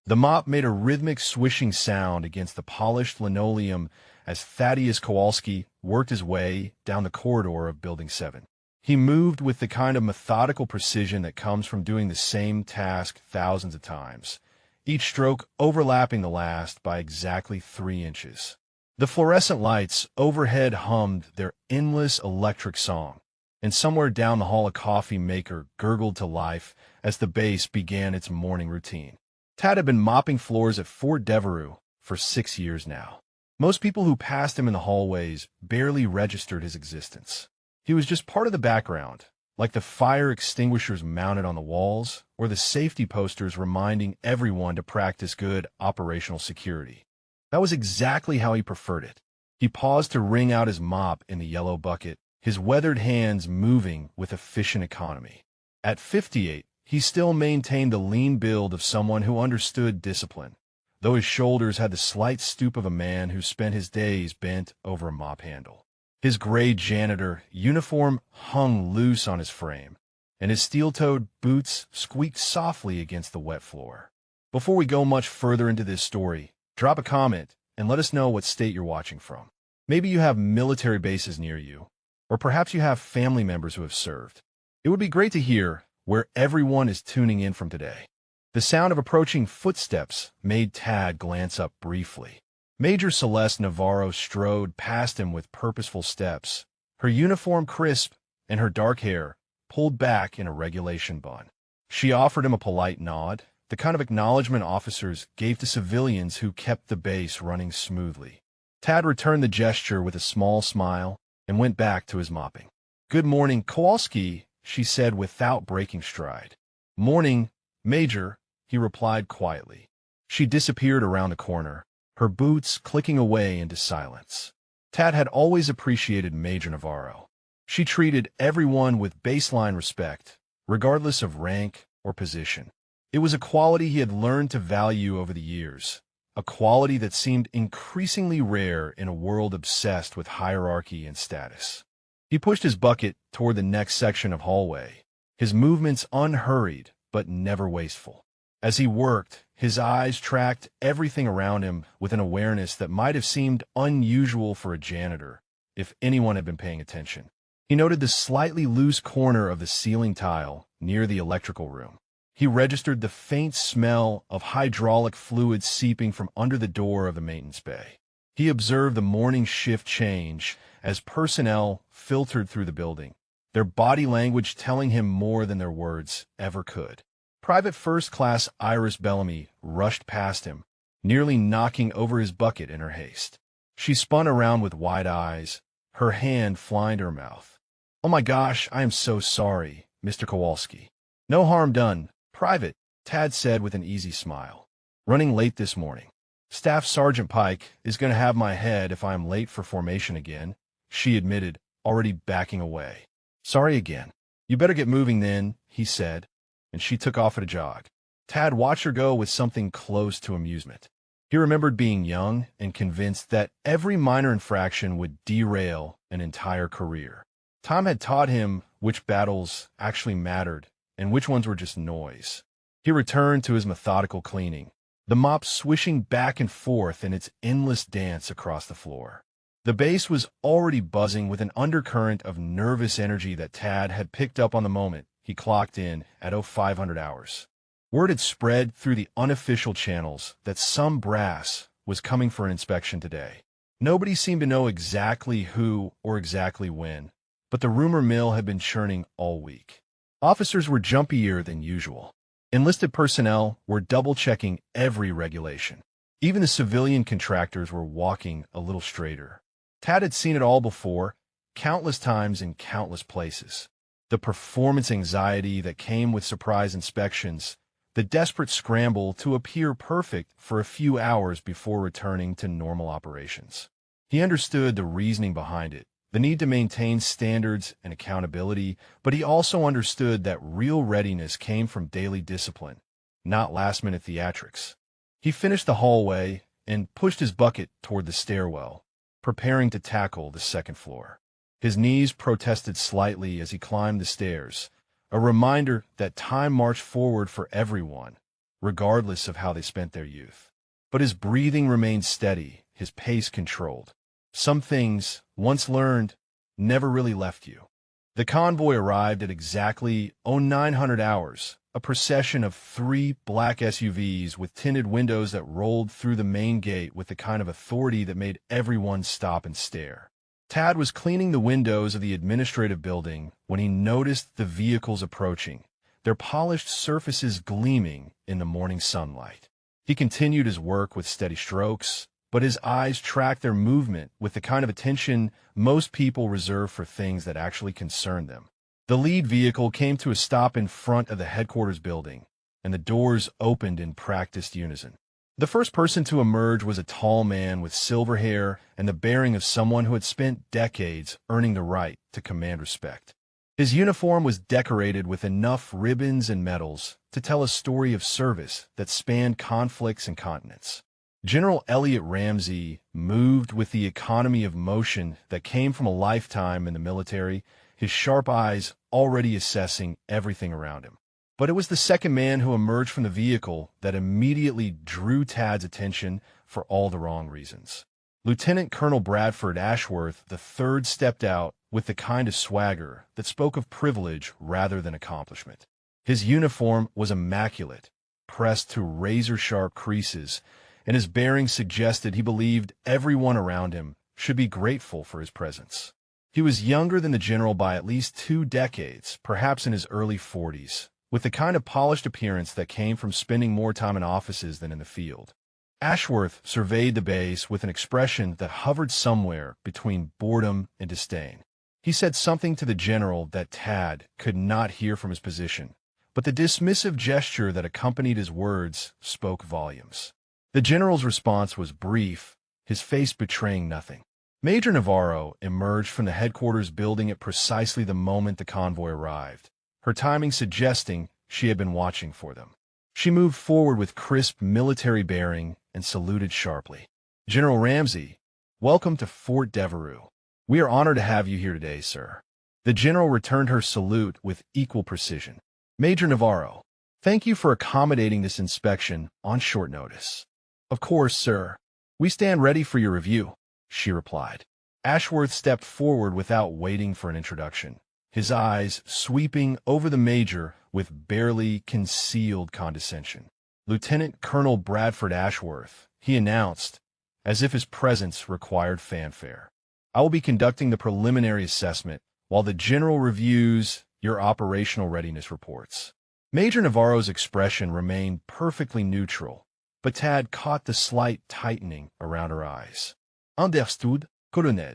The mop made a rhythmic swishing sound against the polished linoleum as Thaddeus Kowalski worked his way down the corridor of Building 7. He moved with the kind of methodical precision that comes from doing the same task thousands of times, each stroke overlapping the last by exactly 3 inches. The fluorescent lights overhead hummed their endless electric song, and somewhere down the hall a coffee maker gurgled to life as the base began its morning routine. Tad had been mopping floors at Fort Devereux for 6 years now. Most people who passed him in the hallways barely registered his existence. He was just part of the background, like the fire extinguishers mounted on the walls or the safety posters reminding everyone to practice good operational security. That was exactly how he preferred it. He paused to wring out his mop in the yellow bucket, his weathered hands moving with efficient economy. At 58, he still maintained the lean build of someone who understood discipline, though his shoulders had the slight stoop of a man who spent his days bent over a mop handle. His gray janitor uniform hung loose on his frame, and his steel-toed boots squeaked softly against the wet floor. Before we go much further into this story, drop a comment and let us know what state you're watching from. Maybe you have military bases near you, or perhaps you have family members who have served. It would be great to hear where everyone is tuning in from today. The sound of approaching footsteps made Tad glance up briefly. Major Celeste Navarro strode past him with purposeful steps, her uniform crisp and her dark hair pulled back in a regulation bun. She offered him a polite nod, the kind of acknowledgement officers gave to civilians who kept the base running smoothly. Tad returned the gesture with a small smile and went back to his mopping. "Good morning, Kowalski," she said without breaking stride. "Morning, Major," he replied quietly. She disappeared around the corner, her boots clicking away into silence. Tad had always appreciated Major Navarro. She treated everyone with baseline respect, regardless of rank or position. It was a quality he had learned to value over the years, a quality that seemed increasingly rare in a world obsessed with hierarchy and status. He pushed his bucket toward the next section of hallway, his movements unhurried but never wasteful. As he worked, his eyes tracked everything around him with an awareness that might have seemed unusual for a janitor if anyone had been paying attention. He noted the slightly loose corner of the ceiling tile near the electrical room. He registered the faint smell of hydraulic fluid seeping from under the door of the maintenance bay. He observed the morning shift change as personnel filtered through the building, their body language telling him more than their words ever could. Private First Class Iris Bellamy rushed past him, nearly knocking over his bucket in her haste. She spun around with wide eyes, her hand flying to her mouth. "Oh my gosh, I am so sorry, Mr. Kowalski." "No harm done, Private," Tad said with an easy smile. "Running late this morning. Staff Sergeant Pike is going to have my head if I am late for formation again," she admitted, already backing away. "Sorry again." "You better get moving then," he said, and she took off at a jog. Tad watched her go with something close to amusement. He remembered being young and convinced that every minor infraction would derail an entire career. Time had taught him which battles actually mattered and which ones were just noise. He returned to his methodical cleaning, the mop swishing back and forth in its endless dance across the floor. The base was already buzzing with an undercurrent of nervous energy that Tad had picked up on the moment he clocked in at 0500 hours. Word had spread through the unofficial channels that some brass was coming for an inspection today. Nobody seemed to know exactly who or exactly when, but the rumor mill had been churning all week. Officers were jumpier than usual. Enlisted personnel were double-checking every regulation. Even the civilian contractors were walking a little straighter. Tad had seen it all before, countless times in countless places. The performance anxiety that came with surprise inspections, the desperate scramble to appear perfect for a few hours before returning to normal operations. He understood the reasoning behind it, the need to maintain standards and accountability, but he also understood that real readiness came from daily discipline, not last-minute theatrics. He finished the hallway and pushed his bucket toward the stairwell, preparing to tackle the second floor. His knees protested slightly as he climbed the stairs, a reminder that time marched forward for everyone, regardless of how they spent their youth. But his breathing remained steady, his pace controlled. Some things, once learned, never really left you. The convoy arrived at exactly 0900 hours, a procession of 3 black SUVs with tinted windows that rolled through the main gate with the kind of authority that made everyone stop and stare. Tad was cleaning the windows of the administrative building when he noticed the vehicles approaching, their polished surfaces gleaming in the morning sunlight. He continued his work with steady strokes, but his eyes tracked their movement with the kind of attention most people reserve for things that actually concern them. The lead vehicle came to a stop in front of the headquarters building, and the doors opened in practiced unison. The first person to emerge was a tall man with silver hair and the bearing of someone who had spent decades earning the right to command respect. His uniform was decorated with enough ribbons and medals to tell a story of service that spanned conflicts and continents. General Elliot Ramsey moved with the economy of motion that came from a lifetime in the military, his sharp eyes already assessing everything around him. But it was the second man who emerged from the vehicle that immediately drew Tad's attention for all the wrong reasons. Lieutenant Colonel Bradford Ashworth III stepped out with the kind of swagger that spoke of privilege rather than accomplishment. His uniform was immaculate, pressed to razor-sharp creases, and his bearing suggested he believed everyone around him should be grateful for his presence. He was younger than the general by at least 2 decades, perhaps in his early 40s, with the kind of polished appearance that came from spending more time in offices than in the field. Ashworth surveyed the base with an expression that hovered somewhere between boredom and disdain. He said something to the general that Tad could not hear from his position, but the dismissive gesture that accompanied his words spoke volumes. The general's response was brief, his face betraying nothing. Major Navarro emerged from the headquarters building at precisely the moment the convoy arrived, her timing suggesting she had been watching for them. She moved forward with crisp military bearing and saluted sharply. "General Ramsey, welcome to Fort Devereux. We are honored to have you here today, sir." The general returned her salute with equal precision. "Major Navarro, thank you for accommodating this inspection on short notice." "Of course, sir. We stand ready for your review," she replied. Ashworth stepped forward without waiting for an introduction, his eyes sweeping over the major with barely concealed condescension. "Lieutenant Colonel Bradford Ashworth," he announced, as if his presence required fanfare. "I will be conducting the preliminary assessment while the general reviews your operational readiness reports." Major Navarro's expression remained perfectly neutral, but Tad caught the slight tightening around her eyes. "Understood, Colonel.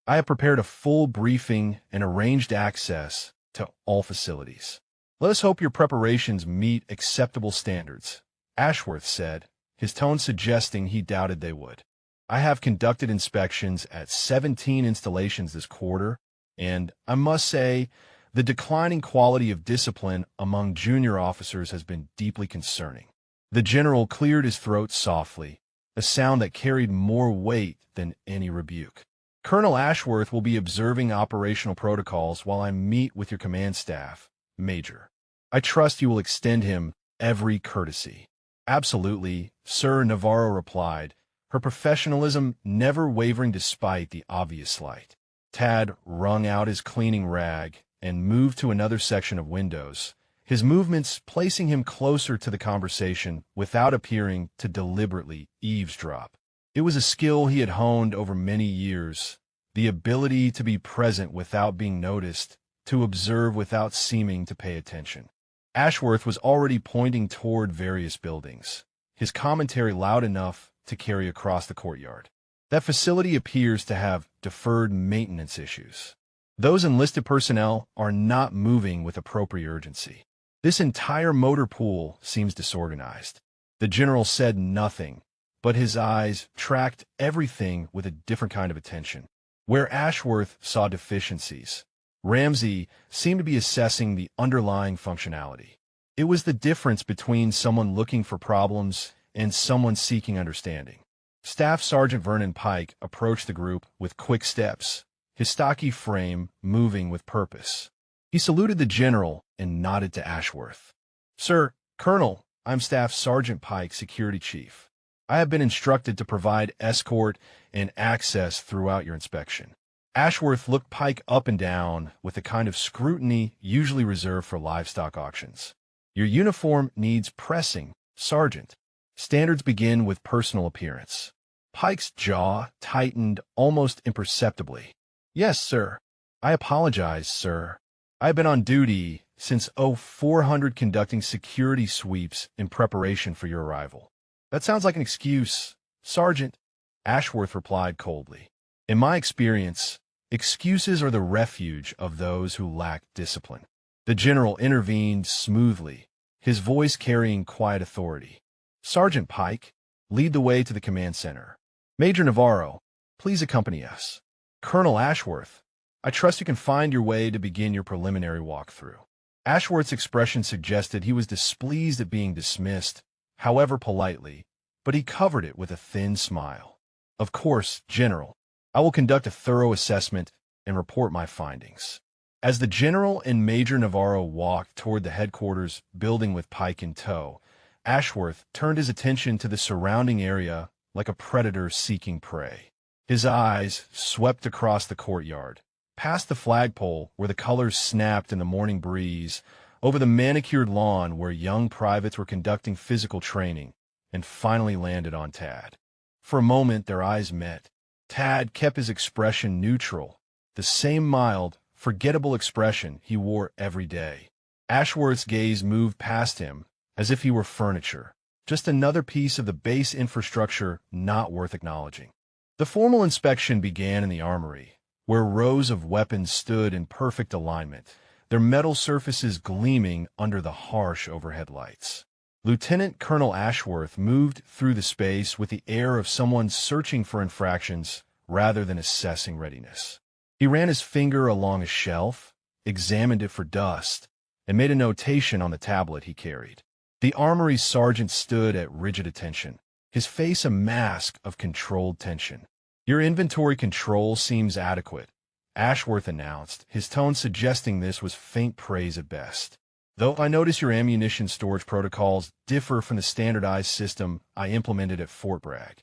I have prepared a full briefing and arranged access to all facilities. Let us hope your preparations meet acceptable standards," Ashworth said, his tone suggesting he doubted they would. "I have conducted inspections at 17 installations this quarter, and I must say the declining quality of discipline among junior officers has been deeply concerning." The general cleared his throat softly, a sound that carried more weight than any rebuke. "Colonel Ashworth will be observing operational protocols while I meet with your command staff, Major. I trust you will extend him every courtesy." "Absolutely, sir," Navarro replied, her professionalism never wavering despite the obvious slight. Tad wrung out his cleaning rag and moved to another section of windows, his movements placing him closer to the conversation without appearing to deliberately eavesdrop. It was a skill he had honed over many years, the ability to be present without being noticed, to observe without seeming to pay attention. Ashworth was already pointing toward various buildings, his commentary loud enough to carry across the courtyard. "That facility appears to have deferred maintenance issues. Those enlisted personnel are not moving with appropriate urgency. This entire motor pool seems disorganized." The general said nothing, but his eyes tracked everything with a different kind of attention. Where Ashworth saw deficiencies, Ramsey seemed to be assessing the underlying functionality. It was the difference between someone looking for problems and someone seeking understanding. Staff Sergeant Vernon Pike approached the group with quick steps, his stocky frame moving with purpose. He saluted the general and nodded to Ashworth. "Sir, Colonel, I'm Staff Sergeant Pike, Security Chief. I have been instructed to provide escort and access throughout your inspection. Ashworth looked Pike up and down with the kind of scrutiny usually reserved for livestock auctions. Your uniform needs pressing, Sergeant. Standards begin with personal appearance. Pike's jaw tightened almost imperceptibly. Yes, sir. I apologize, sir. I've been on duty since 0400 conducting security sweeps in preparation for your arrival. That sounds like an excuse, Sergeant, Ashworth replied coldly. In my experience, excuses are the refuge of those who lack discipline. The general intervened smoothly, his voice carrying quiet authority. Sergeant Pike, lead the way to the command center. Major Navarro, please accompany us. Colonel Ashworth, I trust you can find your way to begin your preliminary walkthrough. Ashworth's expression suggested he was displeased at being dismissed, however politely, but he covered it with a thin smile. Of course, General, I will conduct a thorough assessment and report my findings. As the General and Major Navarro walked toward the headquarters building with Pike in tow, Ashworth turned his attention to the surrounding area like a predator seeking prey. His eyes swept across the courtyard, past the flagpole where the colors snapped in the morning breeze, over the manicured lawn where young privates were conducting physical training, and finally landed on Tad. For a moment their eyes met. Tad kept his expression neutral, the same mild, forgettable expression he wore every day. Ashworth's gaze moved past him, as if he were furniture, just another piece of the base infrastructure not worth acknowledging. The formal inspection began in the armory, where rows of weapons stood in perfect alignment, their metal surfaces gleaming under the harsh overhead lights. Lieutenant Colonel Ashworth moved through the space with the air of someone searching for infractions rather than assessing readiness. He ran his finger along a shelf, examined it for dust, and made a notation on the tablet he carried. The armory sergeant stood at rigid attention, his face a mask of controlled tension. Your inventory control seems adequate, Ashworth announced, his tone suggesting this was faint praise at best. Though I notice your ammunition storage protocols differ from the standardized system I implemented at Fort Bragg.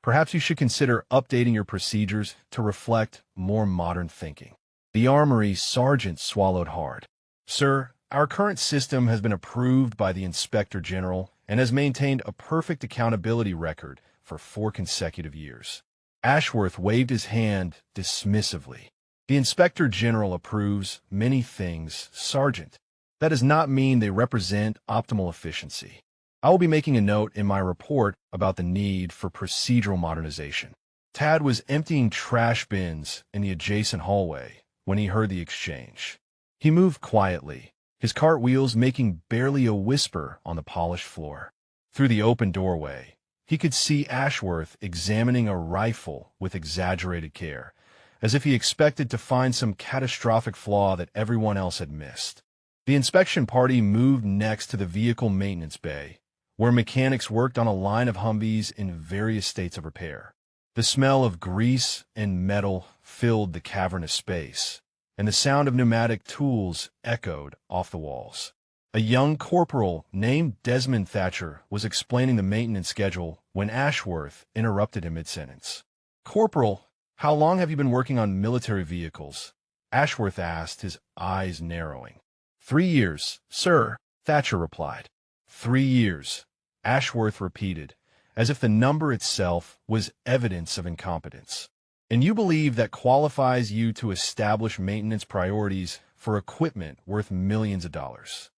Perhaps you should consider updating your procedures to reflect more modern thinking. The armory sergeant swallowed hard. Sir, our current system has been approved by the Inspector General and has maintained a perfect accountability record for 4 consecutive years. Ashworth waved his hand dismissively. The Inspector General approves many things, Sergeant. That does not mean they represent optimal efficiency. I will be making a note in my report about the need for procedural modernization. Tad was emptying trash bins in the adjacent hallway when he heard the exchange. He moved quietly, his cartwheels making barely a whisper on the polished floor. Through the open doorway, he could see Ashworth examining a rifle with exaggerated care, as if he expected to find some catastrophic flaw that everyone else had missed. The inspection party moved next to the vehicle maintenance bay, where mechanics worked on a line of Humvees in various states of repair. The smell of grease and metal filled the cavernous space, and the sound of pneumatic tools echoed off the walls. A young corporal named Desmond Thatcher was explaining the maintenance schedule when Ashworth interrupted him mid-sentence. "Corporal, how long have you been working on military vehicles?" Ashworth asked, his eyes narrowing. 3 years, sir, Thatcher replied. 3 years, Ashworth repeated, as if the number itself was evidence of incompetence. And you believe that qualifies you to establish maintenance priorities for equipment worth millions of dollars?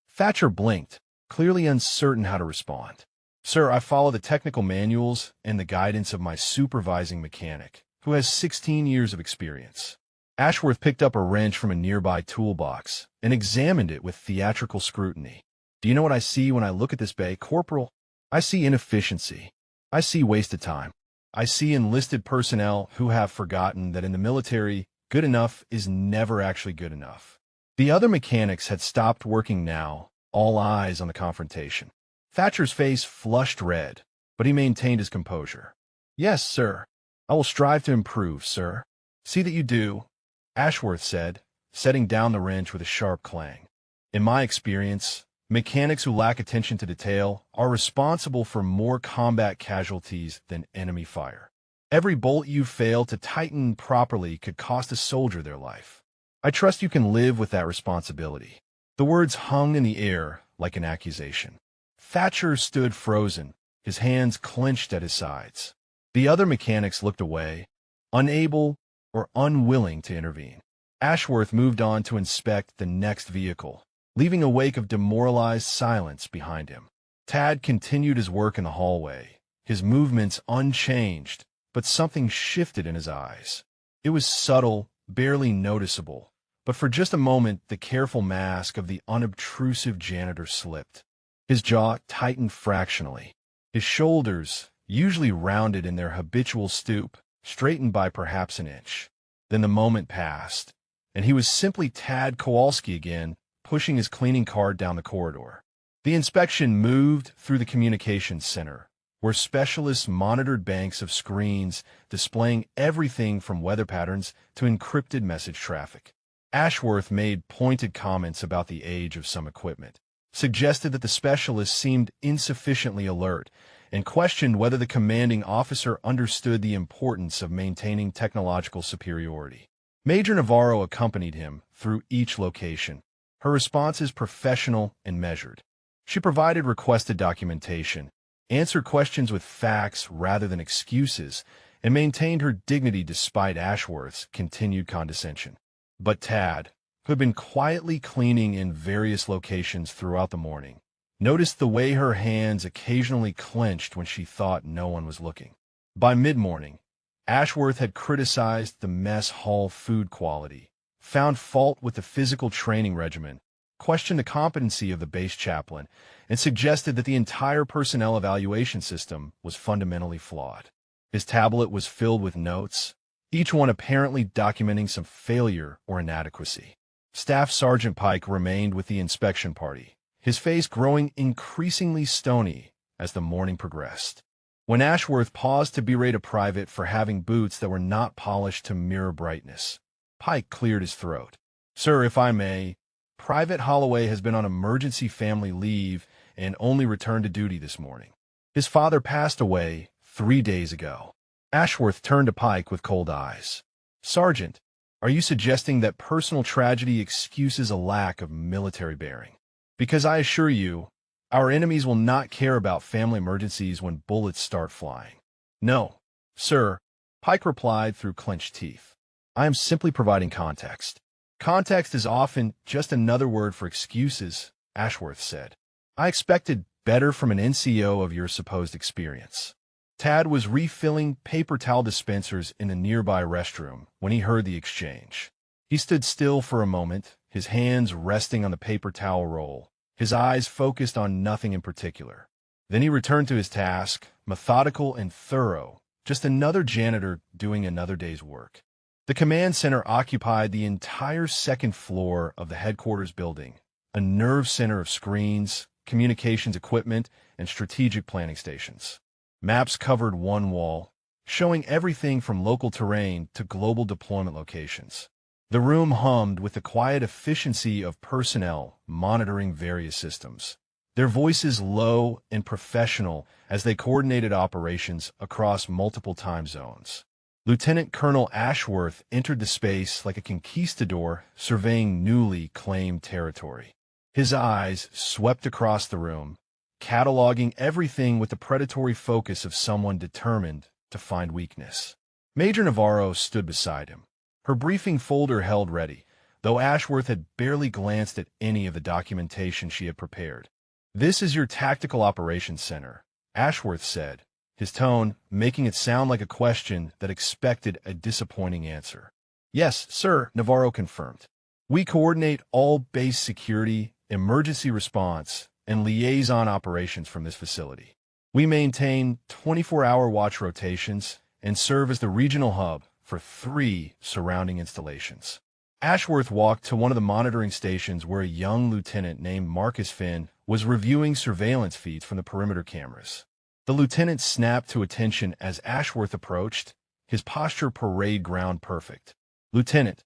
Thatcher blinked, clearly uncertain how to respond. Sir, I follow the technical manuals and the guidance of my supervising mechanic, who has 16 years of experience. Ashworth picked up a wrench from a nearby toolbox and examined it with theatrical scrutiny. Do you know what I see when I look at this bay, Corporal? I see inefficiency. I see wasted time. I see enlisted personnel who have forgotten that in the military, good enough is never actually good enough. The other mechanics had stopped working now, all eyes on the confrontation. Thatcher's face flushed red, but he maintained his composure. Yes, sir. I will strive to improve, sir. See that you do, Ashworth said, setting down the wrench with a sharp clang. In my experience, Mechanics who lack attention to detail are responsible for more combat casualties than enemy fire. Every bolt you fail to tighten properly could cost a soldier their life. I trust you can live with that responsibility." The words hung in the air like an accusation. Thatcher stood frozen, his hands clenched at his sides. The other mechanics looked away, unable or unwilling to intervene. Ashworth moved on to inspect the next vehicle, leaving a wake of demoralized silence behind him. Tad continued his work in the hallway, his movements unchanged, but something shifted in his eyes. It was subtle, barely noticeable, but for just a moment the careful mask of the unobtrusive janitor slipped. His jaw tightened fractionally. His shoulders, usually rounded in their habitual stoop, straightened by perhaps an inch. Then the moment passed, and he was simply Tad Kowalski again, pushing his cleaning cart down the corridor. The inspection moved through the communications center, where specialists monitored banks of screens displaying everything from weather patterns to encrypted message traffic. Ashworth made pointed comments about the age of some equipment, suggested that the specialists seemed insufficiently alert, and questioned whether the commanding officer understood the importance of maintaining technological superiority. Major Navarro accompanied him through each location, her responses professional and measured. She provided requested documentation, answered questions with facts rather than excuses, and maintained her dignity despite Ashworth's continued condescension. But Tad, who had been quietly cleaning in various locations throughout the morning, noticed the way her hands occasionally clenched when she thought no one was looking. By mid-morning, Ashworth had criticized the mess hall food quality, found fault with the physical training regimen, questioned the competency of the base chaplain, and suggested that the entire personnel evaluation system was fundamentally flawed. His tablet was filled with notes, each one apparently documenting some failure or inadequacy. Staff Sergeant Pike remained with the inspection party, his face growing increasingly stony as the morning progressed. When Ashworth paused to berate a private for having boots that were not polished to mirror brightness, Pike cleared his throat. "Sir, if I may, Private Holloway has been on emergency family leave and only returned to duty this morning. His father passed away 3 days ago." Ashworth turned to Pike with cold eyes. "Sergeant, are you suggesting that personal tragedy excuses a lack of military bearing? Because I assure you, our enemies will not care about family emergencies when bullets start flying." "No, sir," Pike replied through clenched teeth. "I am simply providing context." "Context is often just another word for excuses," Ashworth said. "I expected better from an NCO of your supposed experience." Tad was refilling paper towel dispensers in a nearby restroom when he heard the exchange. He stood still for a moment, his hands resting on the paper towel roll, his eyes focused on nothing in particular. Then he returned to his task, methodical and thorough, just another janitor doing another day's work. The command center occupied the entire second floor of the headquarters building, a nerve center of screens, communications equipment, and strategic planning stations. Maps covered one wall, showing everything from local terrain to global deployment locations. The room hummed with the quiet efficiency of personnel monitoring various systems, their voices low and professional as they coordinated operations across multiple time zones. Lieutenant Colonel Ashworth entered the space like a conquistador surveying newly claimed territory. His eyes swept across the room, cataloging everything with the predatory focus of someone determined to find weakness. Major Navarro stood beside him, her briefing folder held ready, though Ashworth had barely glanced at any of the documentation she had prepared. "This is your Tactical Operations Center," Ashworth said, his tone making it sound like a question that expected a disappointing answer. "Yes, sir," Navarro confirmed. "We coordinate all base security, emergency response, and liaison operations from this facility. We maintain 24-hour watch rotations and serve as the regional hub for 3 surrounding installations." Ashworth walked to one of the monitoring stations where a young lieutenant named Marcus Finn was reviewing surveillance feeds from the perimeter cameras. The lieutenant snapped to attention as Ashworth approached, his posture parade ground perfect. "Lieutenant,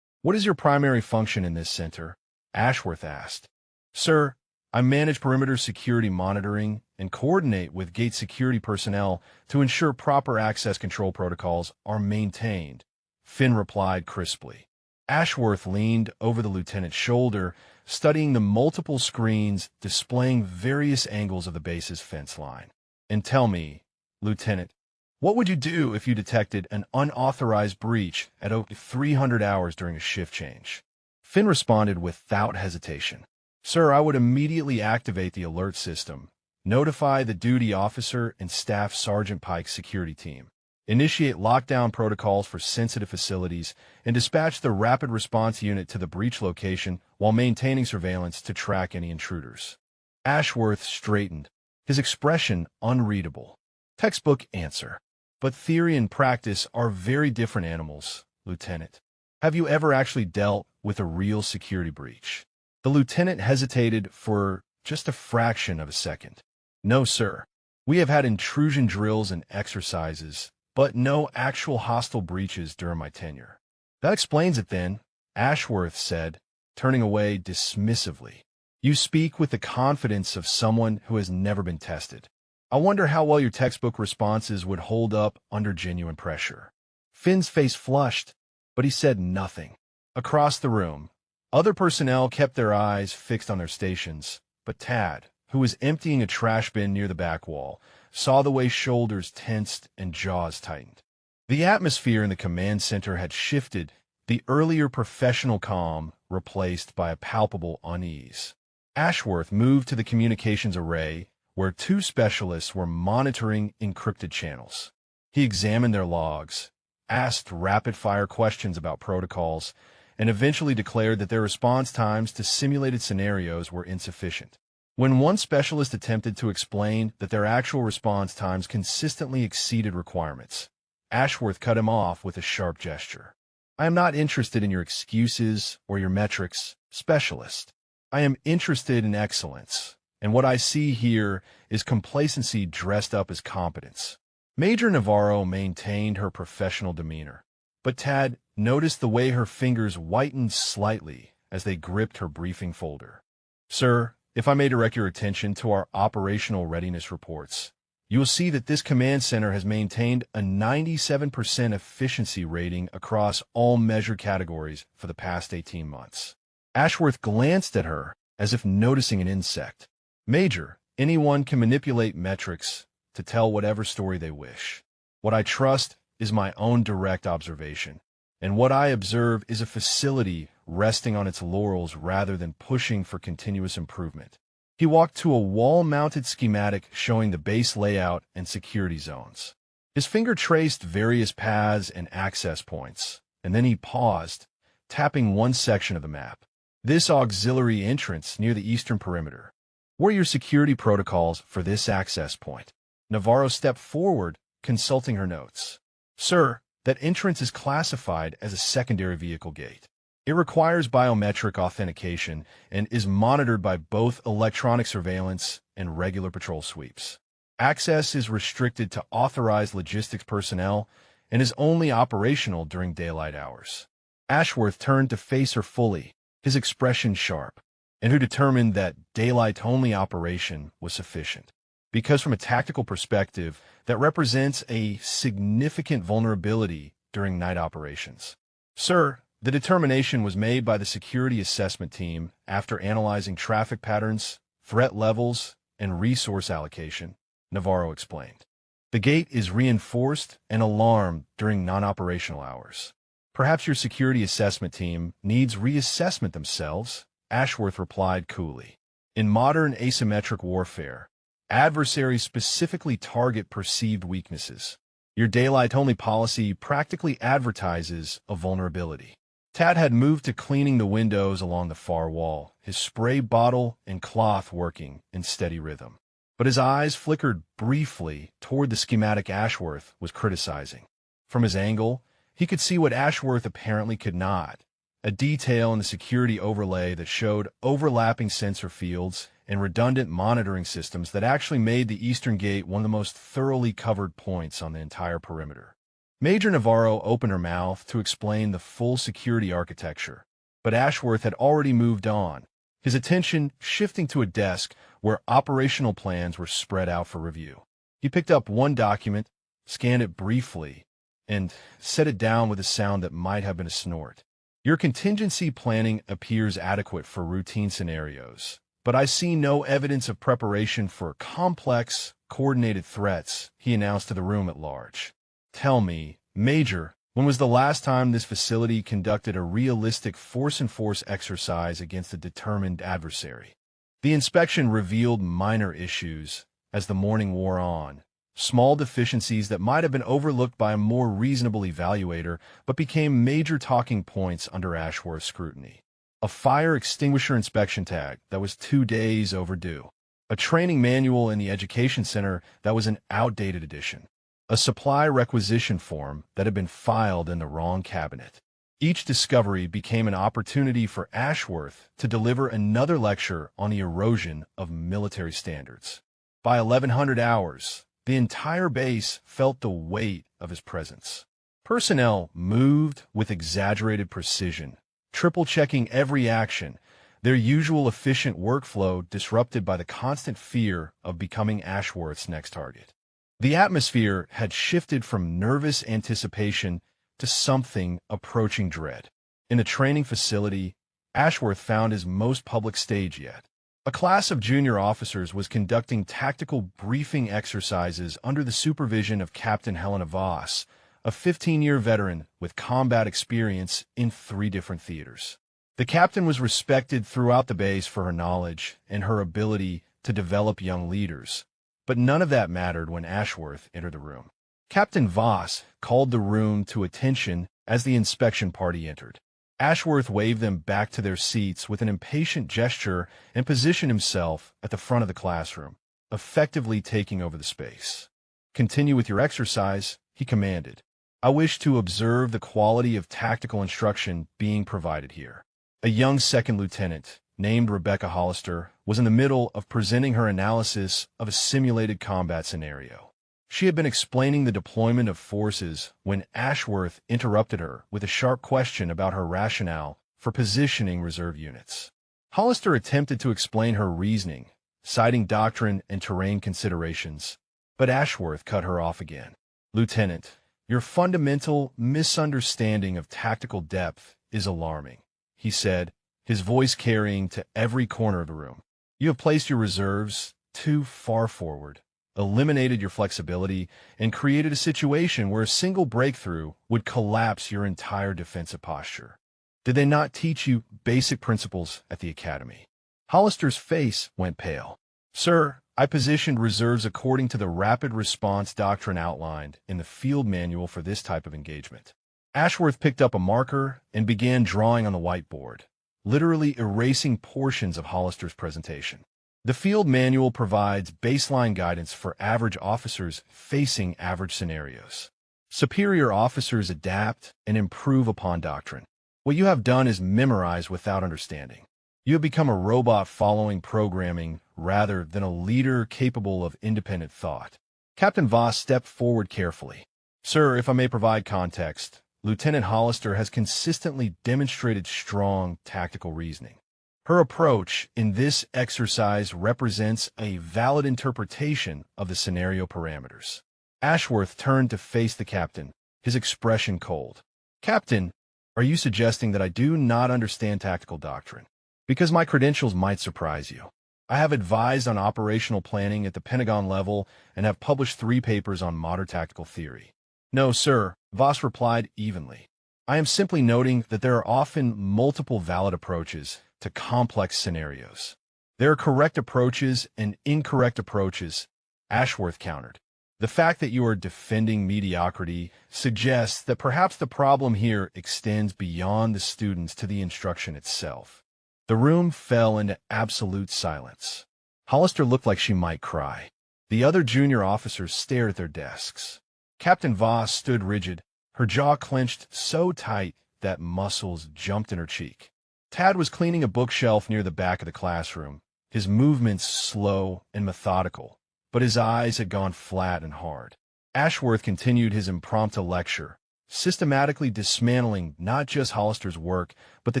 what is your primary function in this center?" Ashworth asked. "Sir, I manage perimeter security monitoring and coordinate with gate security personnel to ensure proper access control protocols are maintained, Finn replied crisply. Ashworth leaned over the lieutenant's shoulder, studying the multiple screens displaying various angles of the base's fence line. And tell me, Lieutenant, what would you do if you detected an unauthorized breach at over 300 hours during a shift change? Finn responded without hesitation. Sir, I would immediately activate the alert system, notify the duty officer and staff Sergeant Pike's security team, initiate lockdown protocols for sensitive facilities, and dispatch the rapid response unit to the breach location while maintaining surveillance to track any intruders. Ashworth straightened, his expression unreadable. Textbook answer. But theory and practice are very different animals, Lieutenant. Have you ever actually dealt with a real security breach? The lieutenant hesitated for just a fraction of a second. No, sir. We have had intrusion drills and exercises, but no actual hostile breaches during my tenure. That explains it then, Ashworth said, turning away dismissively. You speak with the confidence of someone who has never been tested. I wonder how well your textbook responses would hold up under genuine pressure. Finn's face flushed, but he said nothing. Across the room, other personnel kept their eyes fixed on their stations, but Tad, who was emptying a trash bin near the back wall, saw the way shoulders tensed and jaws tightened. The atmosphere in the command center had shifted, the earlier professional calm replaced by a palpable unease. Ashworth moved to the communications array, where two specialists were monitoring encrypted channels. He examined their logs, asked rapid-fire questions about protocols, and eventually declared that their response times to simulated scenarios were insufficient. When one specialist attempted to explain that their actual response times consistently exceeded requirements, Ashworth cut him off with a sharp gesture. I am not interested in your excuses or your metrics, specialist. I am interested in excellence, and what I see here is complacency dressed up as competence. Major Navarro maintained her professional demeanor, but Tad noticed the way her fingers whitened slightly as they gripped her briefing folder. Sir, if I may direct your attention to our operational readiness reports, you will see that this command center has maintained a 97% efficiency rating across all measured categories for the past 18 months. Ashworth glanced at her as if noticing an insect. Major, anyone can manipulate metrics to tell whatever story they wish. What I trust is my own direct observation, and what I observe is a facility resting on its laurels rather than pushing for continuous improvement. He walked to a wall-mounted schematic showing the base layout and security zones. His finger traced various paths and access points, and then he paused, tapping one section of the map. This auxiliary entrance near the eastern perimeter. What are your security protocols for this access point? Navarro stepped forward, consulting her notes. Sir, that entrance is classified as a secondary vehicle gate. It requires biometric authentication and is monitored by both electronic surveillance and regular patrol sweeps. Access is restricted to authorized logistics personnel and is only operational during daylight hours. Ashworth turned to face her fully, his expression sharp, and who determined that daylight-only operation was sufficient. Because from a tactical perspective, that represents a significant vulnerability during night operations. Sir, the determination was made by the security assessment team after analyzing traffic patterns, threat levels, and resource allocation, Navarro explained. The gate is reinforced and alarmed during non-operational hours. Perhaps your security assessment team needs reassessment themselves, Ashworth replied coolly. In modern asymmetric warfare, adversaries specifically target perceived weaknesses. Your daylight-only policy practically advertises a vulnerability. Tad had moved to cleaning the windows along the far wall, his spray bottle and cloth working in steady rhythm. But his eyes flickered briefly toward the schematic Ashworth was criticizing. From his angle, he could see what Ashworth apparently could not, a detail in the security overlay that showed overlapping sensor fields and redundant monitoring systems that actually made the Eastern Gate one of the most thoroughly covered points on the entire perimeter. Major Navarro opened her mouth to explain the full security architecture, but Ashworth had already moved on, his attention shifting to a desk where operational plans were spread out for review. He picked up one document, scanned it briefly, and set it down with a sound that might have been a snort. Your contingency planning appears adequate for routine scenarios, but I see no evidence of preparation for complex, coordinated threats, he announced to the room at large. Tell me, Major, when was the last time this facility conducted a realistic force-and-force exercise against a determined adversary? The inspection revealed minor issues as the morning wore on, small deficiencies that might have been overlooked by a more reasonable evaluator but became major talking points under Ashworth's scrutiny. A fire extinguisher inspection tag that was 2 days overdue. A training manual in the education center that was an outdated edition. A supply requisition form that had been filed in the wrong cabinet. Each discovery became an opportunity for Ashworth to deliver another lecture on the erosion of military standards. By 1100 hours, the entire base felt the weight of his presence. Personnel moved with exaggerated precision, triple-checking every action, their usual efficient workflow disrupted by the constant fear of becoming Ashworth's next target. The atmosphere had shifted from nervous anticipation to something approaching dread. In the training facility, Ashworth found his most public stage yet. A class of junior officers was conducting tactical briefing exercises under the supervision of Captain Helena Voss, a 15-year veteran with combat experience in 3 different theaters. The captain was respected throughout the base for her knowledge and her ability to develop young leaders, but none of that mattered when Ashworth entered the room. Captain Voss called the room to attention as the inspection party entered. Ashworth waved them back to their seats with an impatient gesture and positioned himself at the front of the classroom, effectively taking over the space. "Continue with your exercise," he commanded. "I wish to observe the quality of tactical instruction being provided here." A young second lieutenant, named Rebecca Hollister, was in the middle of presenting her analysis of a simulated combat scenario. She had been explaining the deployment of forces when Ashworth interrupted her with a sharp question about her rationale for positioning reserve units. Hollister attempted to explain her reasoning, citing doctrine and terrain considerations, but Ashworth cut her off again. "Lieutenant, your fundamental misunderstanding of tactical depth is alarming," he said, his voice carrying to every corner of the room. "You have placed your reserves too far forward, eliminated your flexibility, and created a situation where a single breakthrough would collapse your entire defensive posture. Did they not teach you basic principles at the academy?" Hollister's face went pale. "Sir, I positioned reserves according to the rapid response doctrine outlined in the field manual for this type of engagement." Ashworth picked up a marker and began drawing on the whiteboard, literally erasing portions of Hollister's presentation. The field manual provides baseline guidance for average officers facing average scenarios. Superior officers adapt and improve upon doctrine. What you have done is memorize without understanding. You have become a robot following programming rather than a leader capable of independent thought. Captain Voss stepped forward carefully. "Sir, if I may provide context, Lieutenant Hollister has consistently demonstrated strong tactical reasoning. Her approach in this exercise represents a valid interpretation of the scenario parameters." Ashworth turned to face the captain, his expression cold. "Captain, are you suggesting that I do not understand tactical doctrine? Because my credentials might surprise you. I have advised on operational planning at the Pentagon level and have published 3 papers on modern tactical theory." "No, sir," Voss replied evenly. "I am simply noting that there are often multiple valid approaches to complex scenarios. There are correct approaches and incorrect approaches," Ashworth countered. "The fact that you are defending mediocrity suggests that perhaps the problem here extends beyond the students to the instruction itself." The room fell into absolute silence. Hollister looked like she might cry. The other junior officers stared at their desks. Captain Voss stood rigid, her jaw clenched so tight that muscles jumped in her cheek. Tad was cleaning a bookshelf near the back of the classroom, his movements slow and methodical, but his eyes had gone flat and hard. Ashworth continued his impromptu lecture, systematically dismantling not just Hollister's work, but the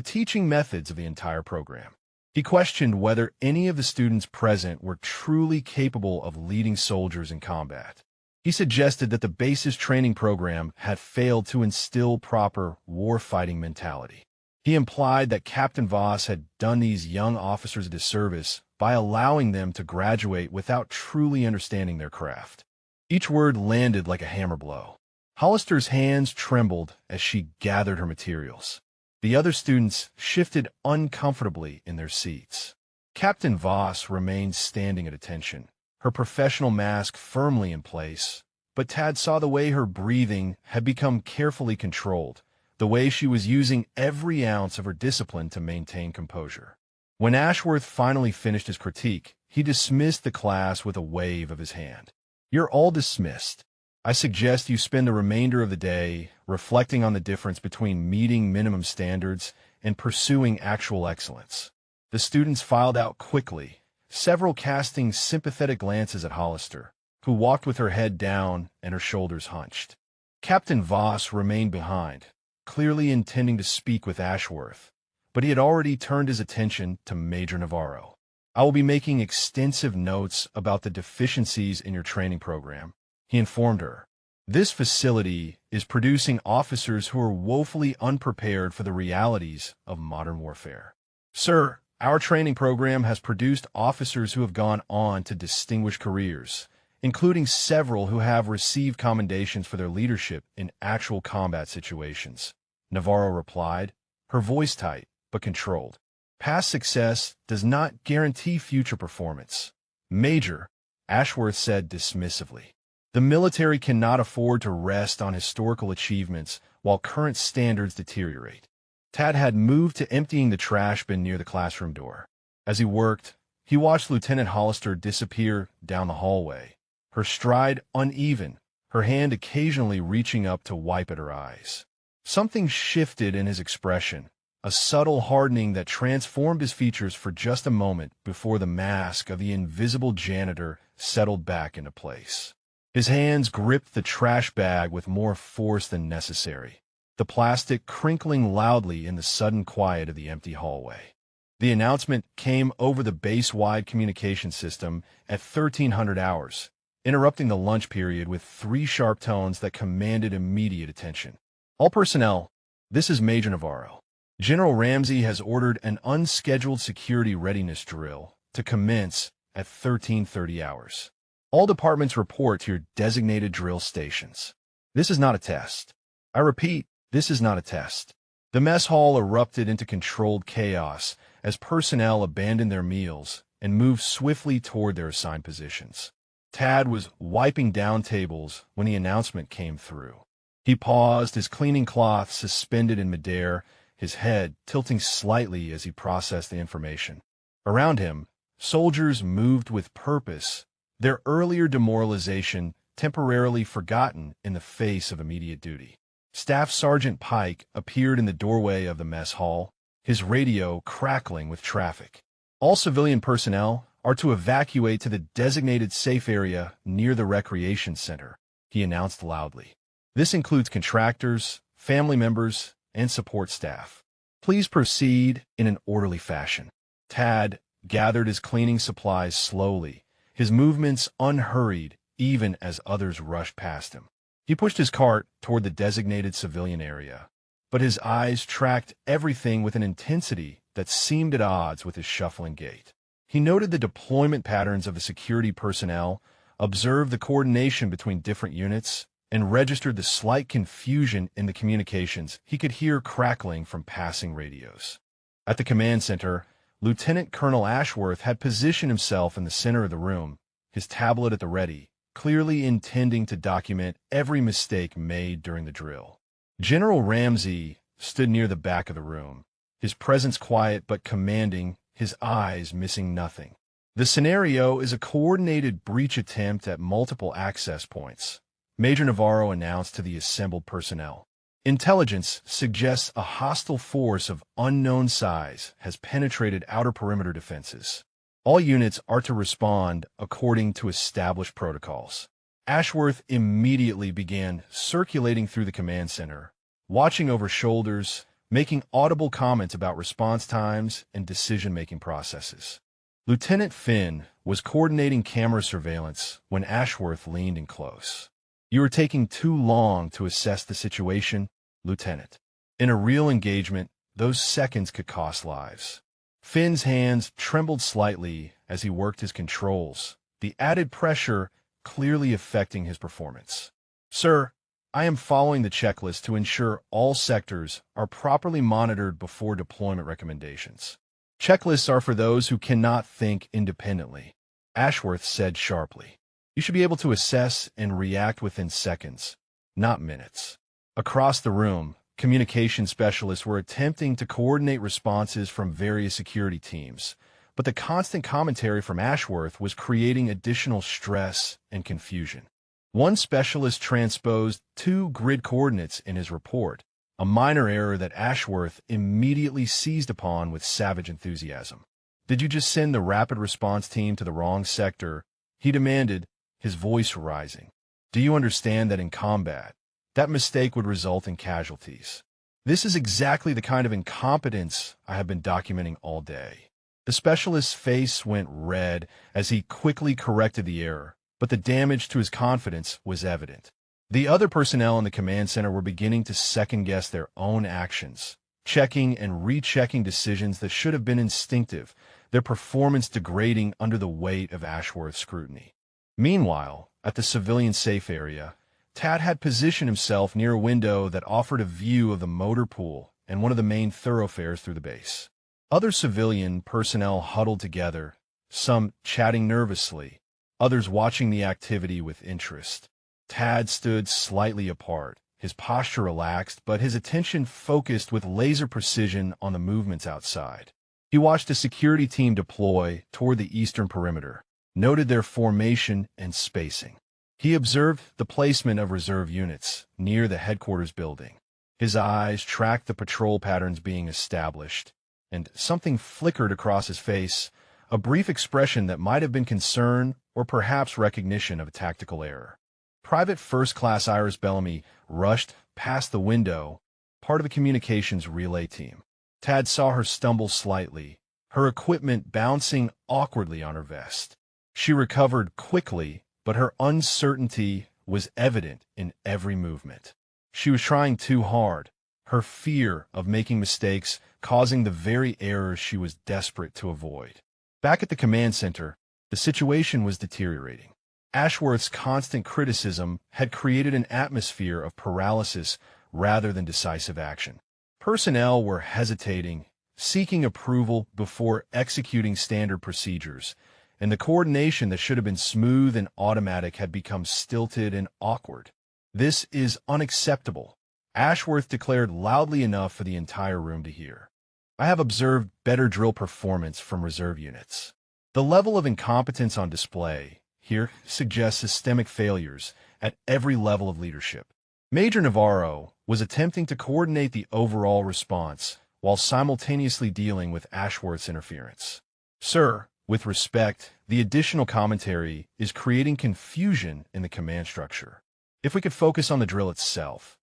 teaching methods of the entire program. He questioned whether any of the students present were truly capable of leading soldiers in combat. He suggested that the base's training program had failed to instill proper war-fighting mentality. He implied that Captain Voss had done these young officers a disservice by allowing them to graduate without truly understanding their craft. Each word landed like a hammer blow. Hollister's hands trembled as she gathered her materials. The other students shifted uncomfortably in their seats. Captain Voss remained standing at attention, her professional mask firmly in place, but Tad saw the way her breathing had become carefully controlled, the way she was using every ounce of her discipline to maintain composure. When Ashworth finally finished his critique, he dismissed the class with a wave of his hand. "You're all dismissed. I suggest you spend the remainder of the day reflecting on the difference between meeting minimum standards and pursuing actual excellence." The students filed out quickly, several casting sympathetic glances at Hollister, who walked with her head down and her shoulders hunched. Captain Voss remained behind, clearly intending to speak with Ashworth, but he had already turned his attention to Major Navarro. "I will be making extensive notes about the deficiencies in your training program," he informed her. "This facility is producing officers who are woefully unprepared for the realities of modern warfare. Sir, our training program has produced officers who have gone on to distinguished careers, including several who have received commendations for their leadership in actual combat situations," Navarro replied, her voice tight but controlled. "Past success does not guarantee future performance." "Major," Ashworth said dismissively, "the military cannot afford to rest on historical achievements while current standards deteriorate." Tad had moved to emptying the trash bin near the classroom door. As he worked, he watched Lieutenant Hollister disappear down the hallway, her stride uneven, her hand occasionally reaching up to wipe at her eyes. Something shifted in his expression, a subtle hardening that transformed his features for just a moment before the mask of the invisible janitor settled back into place. His hands gripped the trash bag with more force than necessary, the plastic crinkling loudly in the sudden quiet of the empty hallway. The announcement came over the base-wide communication system at 1300 hours, interrupting the lunch period with 3 sharp tones that commanded immediate attention. "All personnel, this is Major Navarro. General Ramsey has ordered an unscheduled security readiness drill to commence at 1330 hours. All departments report to your designated drill stations. This is not a test. I repeat, this is not a test." The mess hall erupted into controlled chaos as personnel abandoned their meals and moved swiftly toward their assigned positions. Tad was wiping down tables when the announcement came through. He paused, his cleaning cloth suspended in midair, his head tilting slightly as he processed the information. Around him, soldiers moved with purpose, their earlier demoralization temporarily forgotten in the face of immediate duty. Staff Sergeant Pike appeared in the doorway of the mess hall, his radio crackling with traffic. "All civilian personnel are to evacuate to the designated safe area near the recreation center," he announced loudly. "This includes contractors, family members, and support staff. Please proceed in an orderly fashion." Tad gathered his cleaning supplies slowly, his movements unhurried even as others rushed past him. He pushed his cart toward the designated civilian area, but his eyes tracked everything with an intensity that seemed at odds with his shuffling gait. He noted the deployment patterns of the security personnel, observed the coordination between different units, and registered the slight confusion in the communications he could hear crackling from passing radios. At the command center, Lieutenant Colonel Ashworth had positioned himself in the center of the room, his tablet at the ready, clearly intending to document every mistake made during the drill. General Ramsey stood near the back of the room, his presence quiet but commanding, his eyes missing nothing. "The scenario is a coordinated breach attempt at multiple access points," Major Navarro announced to the assembled personnel. "Intelligence suggests a hostile force of unknown size has penetrated outer perimeter defenses. All units are to respond according to established protocols." Ashworth immediately began circulating through the command center, watching over shoulders, making audible comments about response times and decision-making processes. Lieutenant Finn was coordinating camera surveillance when Ashworth leaned in close. "You are taking too long to assess the situation, Lieutenant. In a real engagement, those seconds could cost lives." Finn's hands trembled slightly as he worked his controls, the added pressure clearly affecting his performance. "Sir, I am following the checklist to ensure all sectors are properly monitored before deployment recommendations. Checklists are for those who cannot think independently," Ashworth said sharply. "You should be able to assess and react within seconds, not minutes." Across the room, communication specialists were attempting to coordinate responses from various security teams, but the constant commentary from Ashworth was creating additional stress and confusion. One specialist transposed 2 grid coordinates in his report, a minor error that Ashworth immediately seized upon with savage enthusiasm. "Did you just send the rapid response team to the wrong sector?" he demanded, his voice rising. "Do you understand that in combat, that mistake would result in casualties? This is exactly the kind of incompetence I have been documenting all day." The specialist's face went red as he quickly corrected the error, but the damage to his confidence was evident. The other personnel in the command center were beginning to second-guess their own actions, checking and rechecking decisions that should have been instinctive, their performance degrading under the weight of Ashworth's scrutiny. Meanwhile, at the civilian safe area, Tad had positioned himself near a window that offered a view of the motor pool and one of the main thoroughfares through the base. Other civilian personnel huddled together, some chatting nervously, others watching the activity with interest. Tad stood slightly apart, his posture relaxed, but his attention focused with laser precision on the movements outside. He watched a security team deploy toward the eastern perimeter, noted their formation and spacing. He observed the placement of reserve units near the headquarters building. His eyes tracked the patrol patterns being established, and something flickered across his face, a brief expression that might have been concern or perhaps recognition of a tactical error. Private First Class Iris Bellamy rushed past the window, part of a communications relay team. Tad saw her stumble slightly, her equipment bouncing awkwardly on her vest. She recovered quickly, but her uncertainty was evident in every movement. She was trying too hard, her fear of making mistakes causing the very errors she was desperate to avoid. Back at the command center, the situation was deteriorating. Ashworth's constant criticism had created an atmosphere of paralysis rather than decisive action. Personnel were hesitating, seeking approval before executing standard procedures, and the coordination that should have been smooth and automatic had become stilted and awkward. "This is unacceptable," Ashworth declared loudly enough for the entire room to hear. "I have observed better drill performance from reserve units. The level of incompetence on display here suggests systemic failures at every level of leadership." Major Navarro was attempting to coordinate the overall response while simultaneously dealing with Ashworth's interference. "Sir, with respect, the additional commentary is creating confusion in the command structure. If we could focus on the drill itself."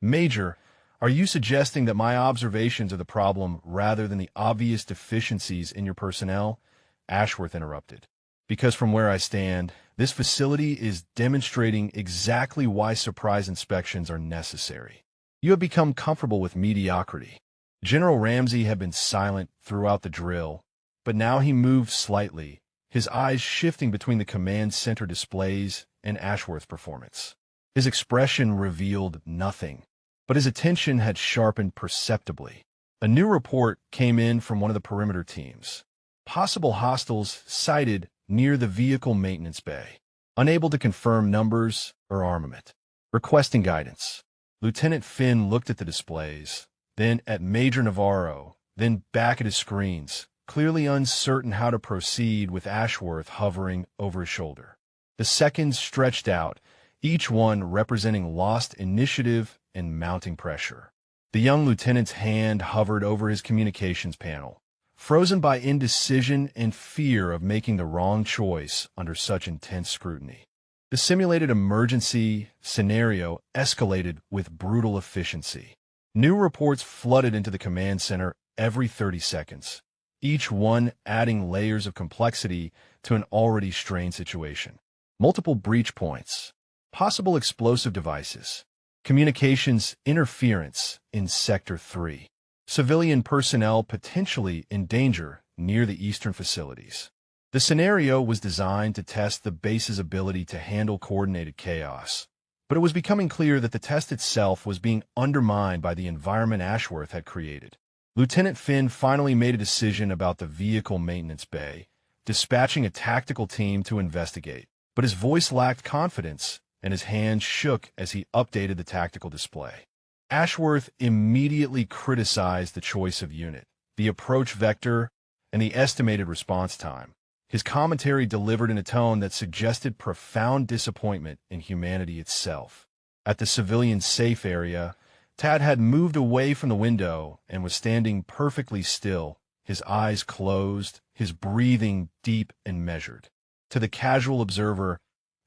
"Major, are you suggesting that my observations are the problem rather than the obvious deficiencies in your personnel?" Ashworth interrupted. "Because from where I stand, this facility is demonstrating exactly why surprise inspections are necessary. You have become comfortable with mediocrity." General Ramsey had been silent throughout the drill, but now he moved slightly, his eyes shifting between the command center displays and Ashworth's performance. His expression revealed nothing, but his attention had sharpened perceptibly. A new report came in from one of the perimeter teams. Possible hostiles sighted near the vehicle maintenance bay. Unable to confirm numbers or armament. Requesting guidance. Lieutenant Finn looked at the displays, then at Major Navarro, then back at his screens, clearly uncertain how to proceed with Ashworth hovering over his shoulder. The seconds stretched out, each one representing lost initiative and mounting pressure. The young lieutenant's hand hovered over his communications panel, frozen by indecision and fear of making the wrong choice under such intense scrutiny. The simulated emergency scenario escalated with brutal efficiency. New reports flooded into the command center every 30 seconds, each one adding layers of complexity to an already strained situation. Multiple breach points, possible explosive devices, communications interference in Sector 3, civilian personnel potentially in danger near the eastern facilities. The scenario was designed to test the base's ability to handle coordinated chaos, but it was becoming clear that the test itself was being undermined by the environment Ashworth had created. Lieutenant Finn finally made a decision about the vehicle maintenance bay, dispatching a tactical team to investigate, but his voice lacked confidence and his hands shook as he updated the tactical display. Ashworth immediately criticized the choice of unit, the approach vector, and the estimated response time. His commentary delivered in a tone that suggested profound disappointment in humanity itself. At the civilian safe area, Tad had moved away from the window and was standing perfectly still, his eyes closed, his breathing deep and measured. To the casual observer,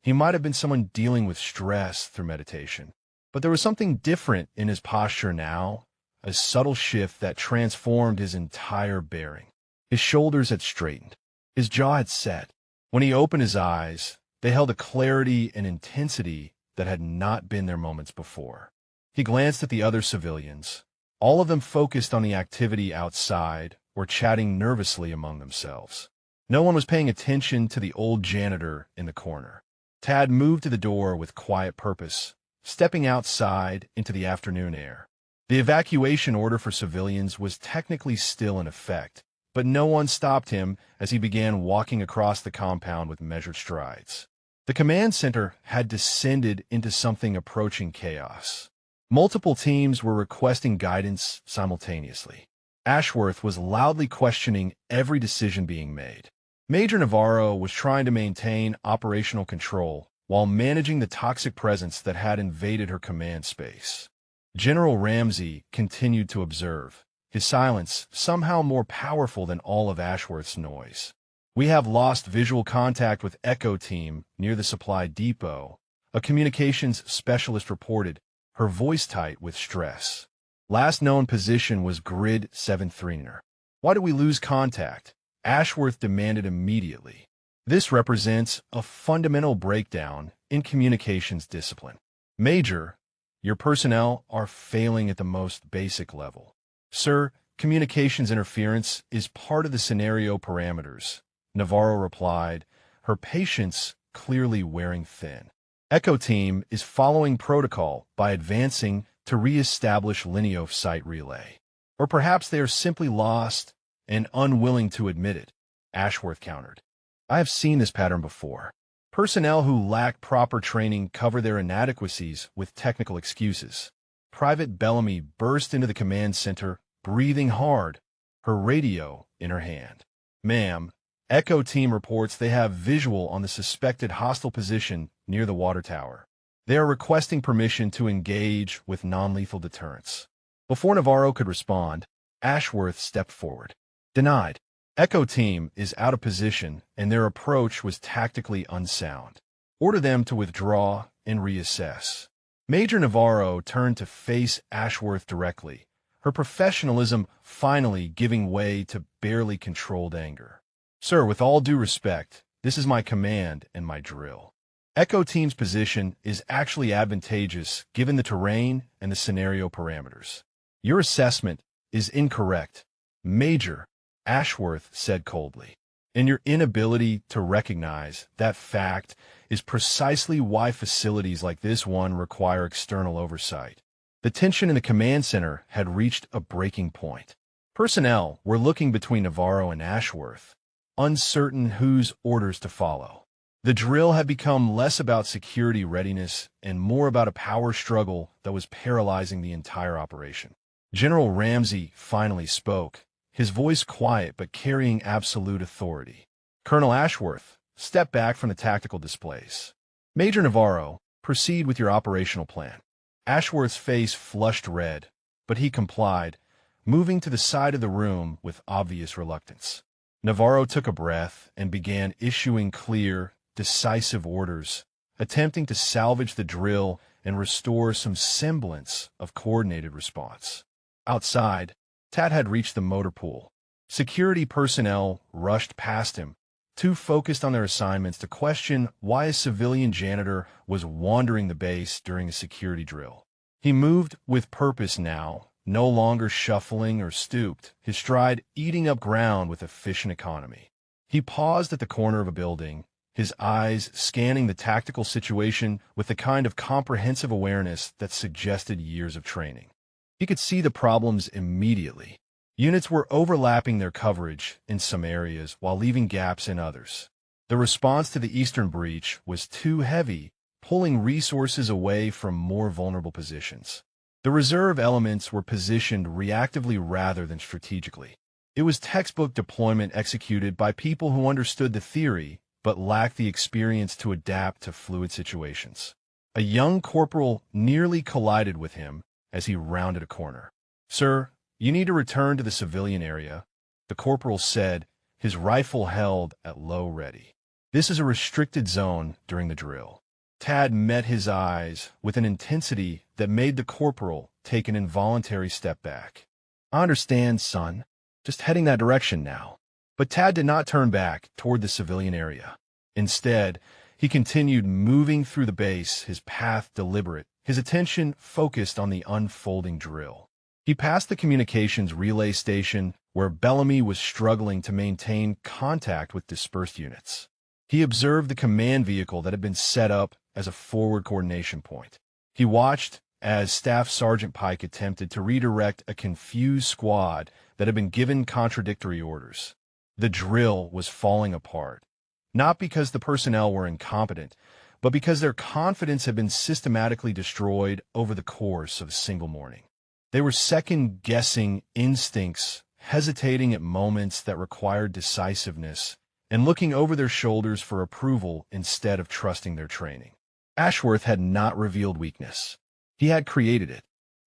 he might have been someone dealing with stress through meditation. But there was something different in his posture now, a subtle shift that transformed his entire bearing. His shoulders had straightened. His jaw had set. When he opened his eyes, they held a clarity and intensity that had not been there moments before. He glanced at the other civilians, all of them focused on the activity outside or chatting nervously among themselves. No one was paying attention to the old janitor in the corner. Tad moved to the door with quiet purpose, stepping outside into the afternoon air. The evacuation order for civilians was technically still in effect, but no one stopped him as he began walking across the compound with measured strides. The command center had descended into something approaching chaos. Multiple teams were requesting guidance simultaneously. Ashworth was loudly questioning every decision being made. Major Navarro was trying to maintain operational control while managing the toxic presence that had invaded her command space. General Ramsey continued to observe, his silence somehow more powerful than all of Ashworth's noise. "We have lost visual contact with Echo Team near the supply depot," a communications specialist reported, her voice tight with stress. Last known position was Grid 7-3. "Why do we lose contact?" Ashworth demanded immediately. This represents a fundamental breakdown in communications discipline. "Major, your personnel are failing at the most basic level." "Sir, communications interference is part of the scenario parameters," Navarro replied, her patience clearly wearing thin. "Echo Team is following protocol by advancing to re-establish Linio site relay. Or perhaps they are simply lost and unwilling to admit it," Ashworth countered. "I have seen this pattern before. Personnel who lack proper training cover their inadequacies with technical excuses." Private Bellamy burst into the command center, breathing hard, her radio in her hand. "Ma'am, Echo Team reports they have visual on the suspected hostile position near the water tower. They are requesting permission to engage with non-lethal deterrence." Before Navarro could respond, Ashworth stepped forward. "Denied. Echo Team is out of position and their approach was tactically unsound. Order them to withdraw and reassess." Major Navarro turned to face Ashworth directly, her professionalism finally giving way to barely controlled anger. "Sir, with all due respect, this is my command and my drill. Echo Team's position is actually advantageous given the terrain and the scenario parameters. Your assessment is incorrect, Major," Ashworth said coldly. "And your inability to recognize that fact is precisely why facilities like this one require external oversight." The tension in the command center had reached a breaking point. Personnel were looking between Navarro and Ashworth, uncertain whose orders to follow. The drill had become less about security readiness and more about a power struggle that was paralyzing the entire operation. General Ramsey finally spoke, his voice quiet but carrying absolute authority. "Colonel Ashworth, step back from the tactical displays. Major Navarro, proceed with your operational plan." Ashworth's face flushed red, but he complied, moving to the side of the room with obvious reluctance. Navarro took a breath and began issuing clear, decisive orders, attempting to salvage the drill and restore some semblance of coordinated response. Outside, Tad had reached the motor pool. Security personnel rushed past him, too focused on their assignments to question why a civilian janitor was wandering the base during a security drill. He moved with purpose now, no longer shuffling or stooped, his stride eating up ground with efficient economy. He paused at the corner of a building, his eyes scanning the tactical situation with the kind of comprehensive awareness that suggested years of training. He could see the problems immediately. Units were overlapping their coverage in some areas while leaving gaps in others. The response to the eastern breach was too heavy, pulling resources away from more vulnerable positions. The reserve elements were positioned reactively rather than strategically. It was textbook deployment executed by people who understood the theory but lacked the experience to adapt to fluid situations. A young corporal nearly collided with him as he rounded a corner. "Sir, you need to return to the civilian area," the corporal said, his rifle held at low ready. "This is a restricted zone during the drill." Tad met his eyes with an intensity that made the corporal take an involuntary step back. "I understand, son. Just heading that direction now." But Tad did not turn back toward the civilian area. Instead, he continued moving through the base, his path deliberate, his attention focused on the unfolding drill. He passed the communications relay station where Bellamy was struggling to maintain contact with dispersed units. He observed the command vehicle that had been set up as a forward coordination point. He watched as Staff Sergeant Pike attempted to redirect a confused squad that had been given contradictory orders. The drill was falling apart, not because the personnel were incompetent, but because their confidence had been systematically destroyed over the course of a single morning. They were second-guessing instincts, hesitating at moments that required decisiveness, and looking over their shoulders for approval instead of trusting their training. Ashworth had not revealed weakness. He had created it.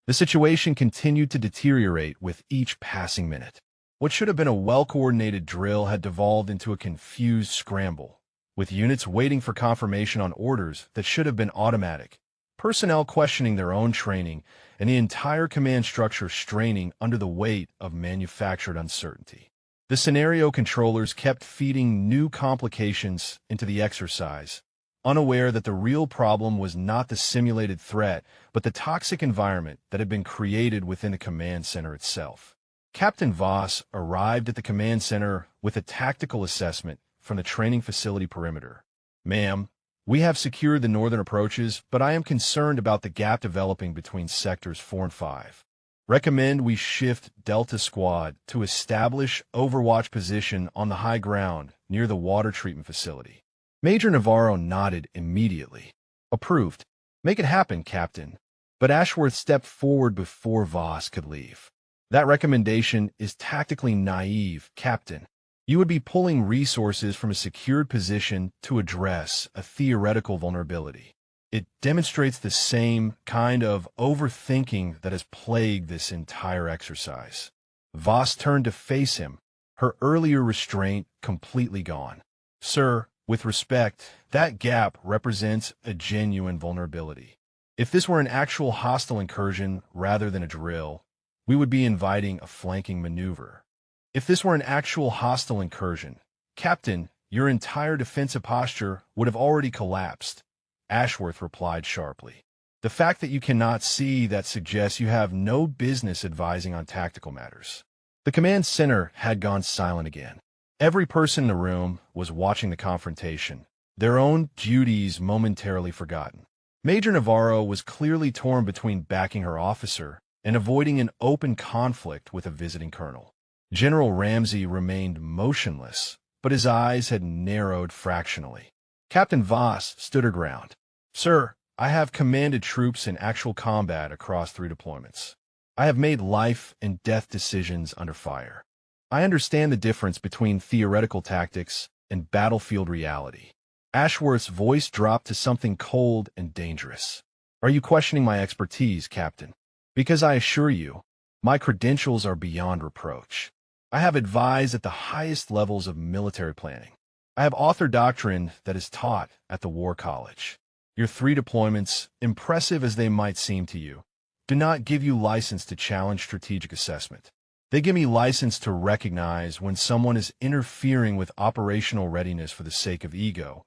The situation continued to deteriorate with each passing minute. What should have been a well-coordinated drill had devolved into a confused scramble, with units waiting for confirmation on orders that should have been automatic, personnel questioning their own training, and the entire command structure straining under the weight of manufactured uncertainty. The scenario controllers kept feeding new complications into the exercise, unaware that the real problem was not the simulated threat, but the toxic environment that had been created within the command center itself. Captain Voss arrived at the command center with a tactical assessment from the training facility perimeter. "Ma'am, we have secured the northern approaches, but I am concerned about the gap developing between sectors 4 and 5. Recommend we shift Delta Squad to establish overwatch position on the high ground near the water treatment facility." Major Navarro nodded immediately. "Approved. Make it happen, Captain." But Ashworth stepped forward before Voss could leave. "That recommendation is tactically naive, Captain. You would be pulling resources from a secured position to address a theoretical vulnerability. It demonstrates the same kind of overthinking that has plagued this entire exercise." Voss turned to face him, her earlier restraint completely gone. "Sir, with respect, that gap represents a genuine vulnerability. If this were an actual hostile incursion rather than a drill, we would be inviting a flanking maneuver. If this were an actual hostile incursion, Captain, your entire defensive posture would have already collapsed," Ashworth replied sharply. "The fact that you cannot see that suggests you have no business advising on tactical matters." The command center had gone silent again. Every person in the room was watching the confrontation, their own duties momentarily forgotten. Major Navarro was clearly torn between backing her officer and avoiding an open conflict with a visiting colonel. General Ramsey remained motionless, but his eyes had narrowed fractionally. Captain Voss stood her ground. "Sir, I have commanded troops in actual combat across 3 deployments. I have made life and death decisions under fire. I understand the difference between theoretical tactics and battlefield reality." Ashworth's voice dropped to something cold and dangerous. "Are you questioning my expertise, Captain? Because I assure you, my credentials are beyond reproach. I have advised at the highest levels of military planning. I have authored doctrine that is taught at the War College. Your 3 deployments, impressive as they might seem to you, do not give you license to challenge strategic assessment. They give me license to recognize when someone is interfering with operational readiness for the sake of ego."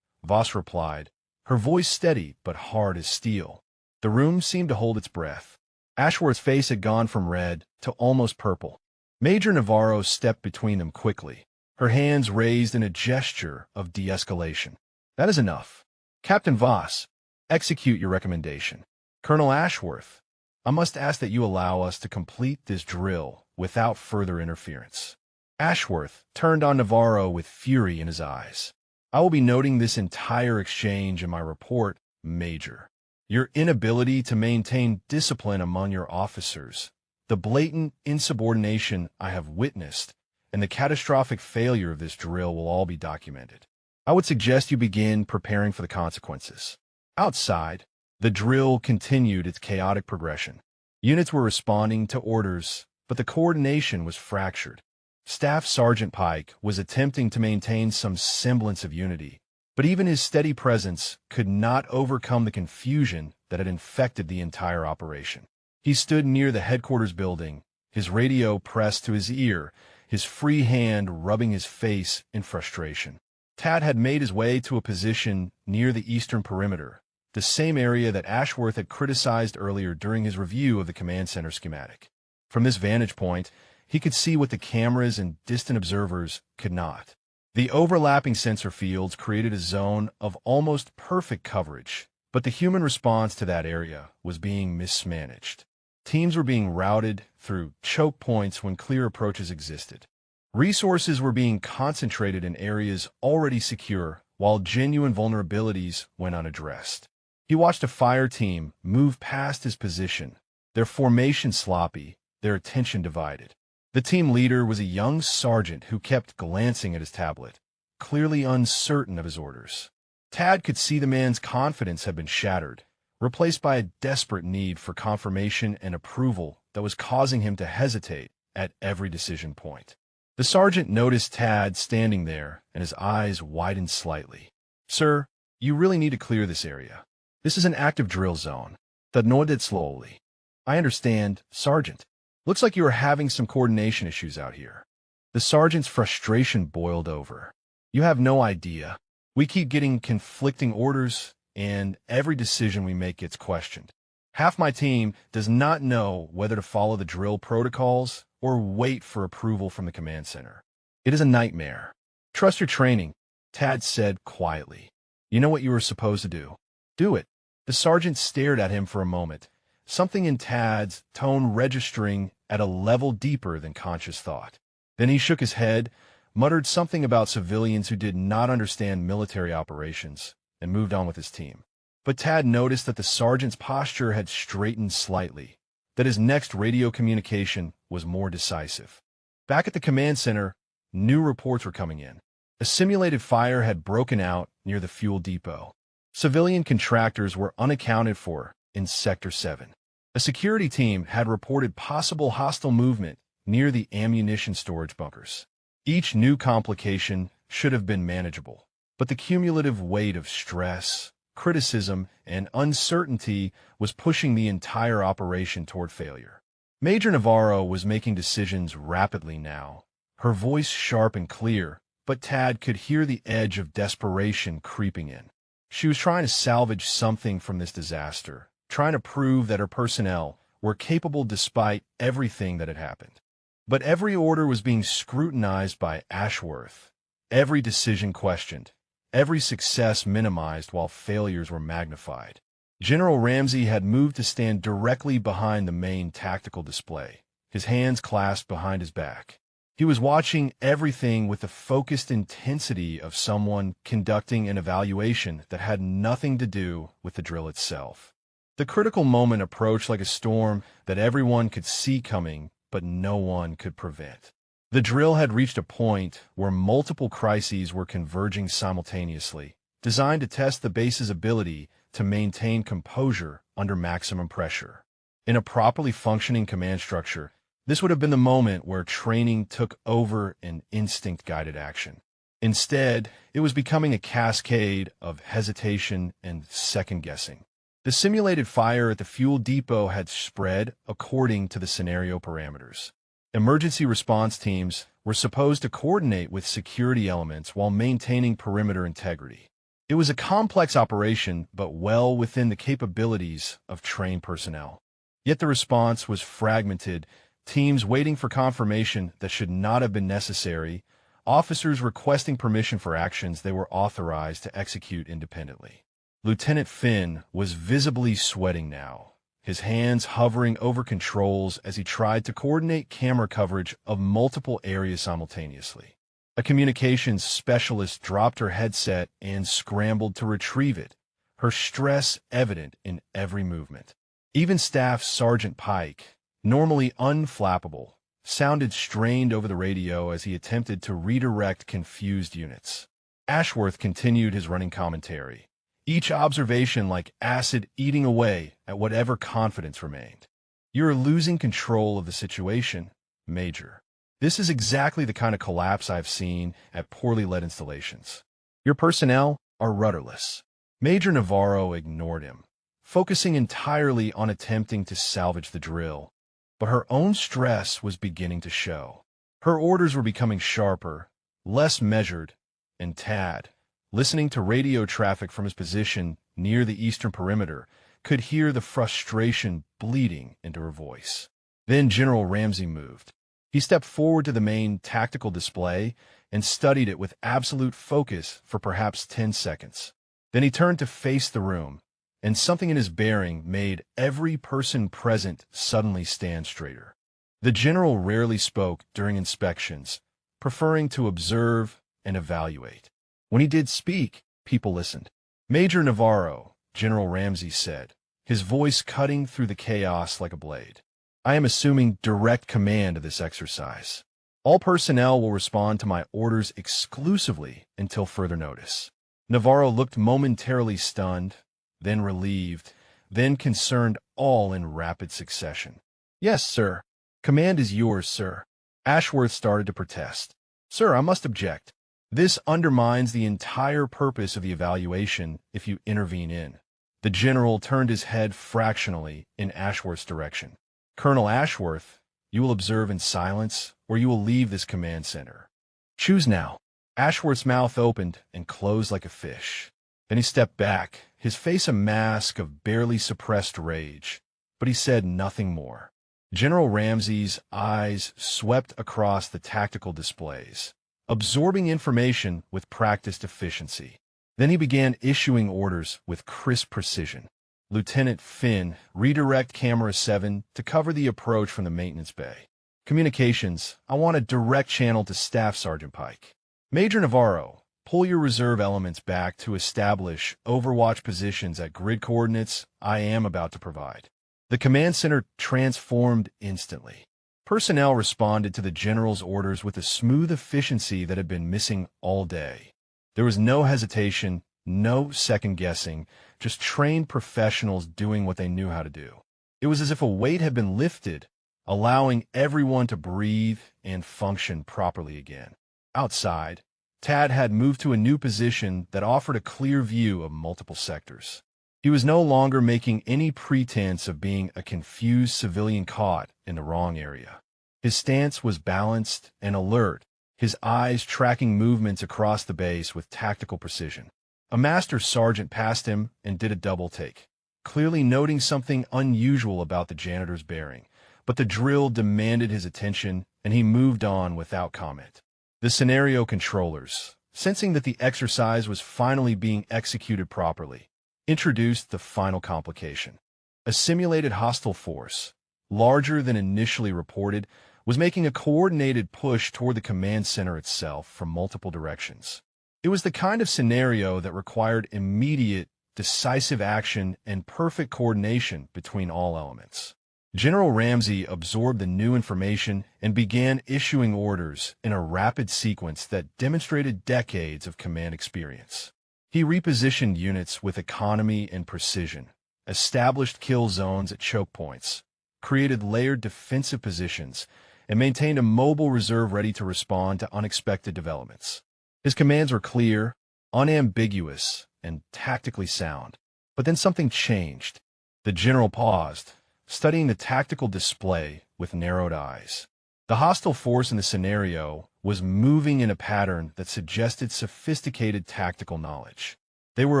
Voss replied, her voice steady but hard as steel. The room seemed to hold its breath. Ashworth's face had gone from red to almost purple. Major Navarro stepped between them quickly, her hands raised in a gesture of de-escalation. "That is enough. Captain Voss, execute your recommendation. Colonel Ashworth, I must ask that you allow us to complete this drill without further interference." Ashworth turned on Navarro with fury in his eyes. "I will be noting this entire exchange in my report, Major. Your inability to maintain discipline among your officers, the blatant insubordination I have witnessed, and the catastrophic failure of this drill will all be documented. I would suggest you begin preparing for the consequences." Outside, the drill continued its chaotic progression. Units were responding to orders, but the coordination was fractured. Staff Sergeant Pike was attempting to maintain some semblance of unity, but even his steady presence could not overcome the confusion that had infected the entire operation. He stood near the headquarters building, his radio pressed to his ear, his free hand rubbing his face in frustration. Tad had made his way to a position near the eastern perimeter, the same area that Ashworth had criticized earlier during his review of the command center schematic. From this vantage point, he could see what the cameras and distant observers could not. The overlapping sensor fields created a zone of almost perfect coverage, but the human response to that area was being mismanaged. Teams were being routed through choke points when clear approaches existed. Resources were being concentrated in areas already secure, while genuine vulnerabilities went unaddressed. He watched a fire team move past his position, their formation sloppy, their attention divided. The team leader was a young sergeant who kept glancing at his tablet, clearly uncertain of his orders. Tad could see the man's confidence had been shattered, replaced by a desperate need for confirmation and approval that was causing him to hesitate at every decision point. The sergeant noticed Tad standing there, and his eyes widened slightly. "Sir, you really need to clear this area. This is an active drill zone." Tad nodded slowly. "I understand, Sergeant. Looks like you are having some coordination issues out here." The sergeant's frustration boiled over. "You have no idea. We keep getting conflicting orders, and every decision we make gets questioned. Half my team does not know whether to follow the drill protocols or wait for approval from the command center. It is a nightmare. Trust your training," Tad said quietly. "You know what you are supposed to do. Do it." The sergeant stared at him for a moment, something in Tad's tone registering at a level deeper than conscious thought. Then he shook his head, muttered something about civilians who did not understand military operations, and moved on with his team. But Tad noticed that the sergeant's posture had straightened slightly, that his next radio communication was more decisive. Back at the command center, new reports were coming in. A simulated fire had broken out near the fuel depot. Civilian contractors were unaccounted for in Sector 7. A security team had reported possible hostile movement near the ammunition storage bunkers. Each new complication should have been manageable, but the cumulative weight of stress, criticism, and uncertainty was pushing the entire operation toward failure. Major Navarro was making decisions rapidly now, her voice sharp and clear, but Tad could hear the edge of desperation creeping in. She was trying to salvage something from this disaster, trying to prove that her personnel were capable despite everything that had happened. But every order was being scrutinized by Ashworth, every decision questioned, every success minimized while failures were magnified. General Ramsey had moved to stand directly behind the main tactical display, his hands clasped behind his back. He was watching everything with the focused intensity of someone conducting an evaluation that had nothing to do with the drill itself. The critical moment approached like a storm that everyone could see coming, but no one could prevent. The drill had reached a point where multiple crises were converging simultaneously, designed to test the base's ability to maintain composure under maximum pressure. In a properly functioning command structure, this would have been the moment where training took over and instinct-guided action. Instead, it was becoming a cascade of hesitation and second-guessing. The simulated fire at the fuel depot had spread according to the scenario parameters. Emergency response teams were supposed to coordinate with security elements while maintaining perimeter integrity. It was a complex operation, but well within the capabilities of trained personnel. Yet the response was fragmented, teams waiting for confirmation that should not have been necessary, officers requesting permission for actions they were authorized to execute independently. Lieutenant Finn was visibly sweating now, his hands hovering over controls as he tried to coordinate camera coverage of multiple areas simultaneously. A communications specialist dropped her headset and scrambled to retrieve it, her stress evident in every movement. Even Staff Sergeant Pike, normally unflappable, sounded strained over the radio as he attempted to redirect confused units. Ashworth continued his running commentary, each observation like acid eating away at whatever confidence remained. "You're losing control of the situation, Major. This is exactly the kind of collapse I've seen at poorly led installations. Your personnel are rudderless." Major Navarro ignored him, focusing entirely on attempting to salvage the drill. But her own stress was beginning to show. Her orders were becoming sharper, less measured, and Tad, listening to radio traffic from his position near the eastern perimeter, could hear the frustration bleeding into her voice. Then General Ramsey moved. He stepped forward to the main tactical display and studied it with absolute focus for perhaps 10 seconds. Then he turned to face the room, and something in his bearing made every person present suddenly stand straighter. The general rarely spoke during inspections, preferring to observe and evaluate. When he did speak, people listened. "Major Navarro," General Ramsey said, his voice cutting through the chaos like a blade, "I am assuming direct command of this exercise. All personnel will respond to my orders exclusively until further notice." Navarro looked momentarily stunned, then relieved, then concerned, all in rapid succession. "Yes, sir. Command is yours, sir." Ashworth started to protest. "Sir, I must object. This undermines the entire purpose of the evaluation if you intervene in." The general turned his head fractionally in Ashworth's direction. "Colonel Ashworth, you will observe in silence, or you will leave this command center. Choose now." Ashworth's mouth opened and closed like a fish. Then he stepped back, his face a mask of barely suppressed rage, but he said nothing more. General Ramsey's eyes swept across the tactical displays, absorbing information with practiced efficiency. Then he began issuing orders with crisp precision. "Lieutenant Finn, redirect Camera 7 to cover the approach from the maintenance bay. Communications, I want a direct channel to Staff Sergeant Pike. Major Navarro, pull your reserve elements back to establish overwatch positions at grid coordinates I am about to provide." The command center transformed instantly. Personnel responded to the general's orders with a smooth efficiency that had been missing all day. There was no hesitation, no second-guessing, just trained professionals doing what they knew how to do. It was as if a weight had been lifted, allowing everyone to breathe and function properly again. Outside, Tad had moved to a new position that offered a clear view of multiple sectors. He was no longer making any pretense of being a confused civilian caught in the wrong area. His stance was balanced and alert, his eyes tracking movements across the base with tactical precision. A master sergeant passed him and did a double take, clearly noting something unusual about the janitor's bearing, but the drill demanded his attention and he moved on without comment. The scenario controllers, sensing that the exercise was finally being executed properly, introduced the final complication. A simulated hostile force, larger than initially reported, was making a coordinated push toward the command center itself from multiple directions. It was the kind of scenario that required immediate, decisive action and perfect coordination between all elements. General Ramsey absorbed the new information and began issuing orders in a rapid sequence that demonstrated decades of command experience. He repositioned units with economy and precision, established kill zones at choke points, created layered defensive positions, and maintained a mobile reserve ready to respond to unexpected developments. His commands were clear, unambiguous, and tactically sound. But then something changed. The general paused, studying the tactical display with narrowed eyes. The hostile force in the scenario was moving in a pattern that suggested sophisticated tactical knowledge. They were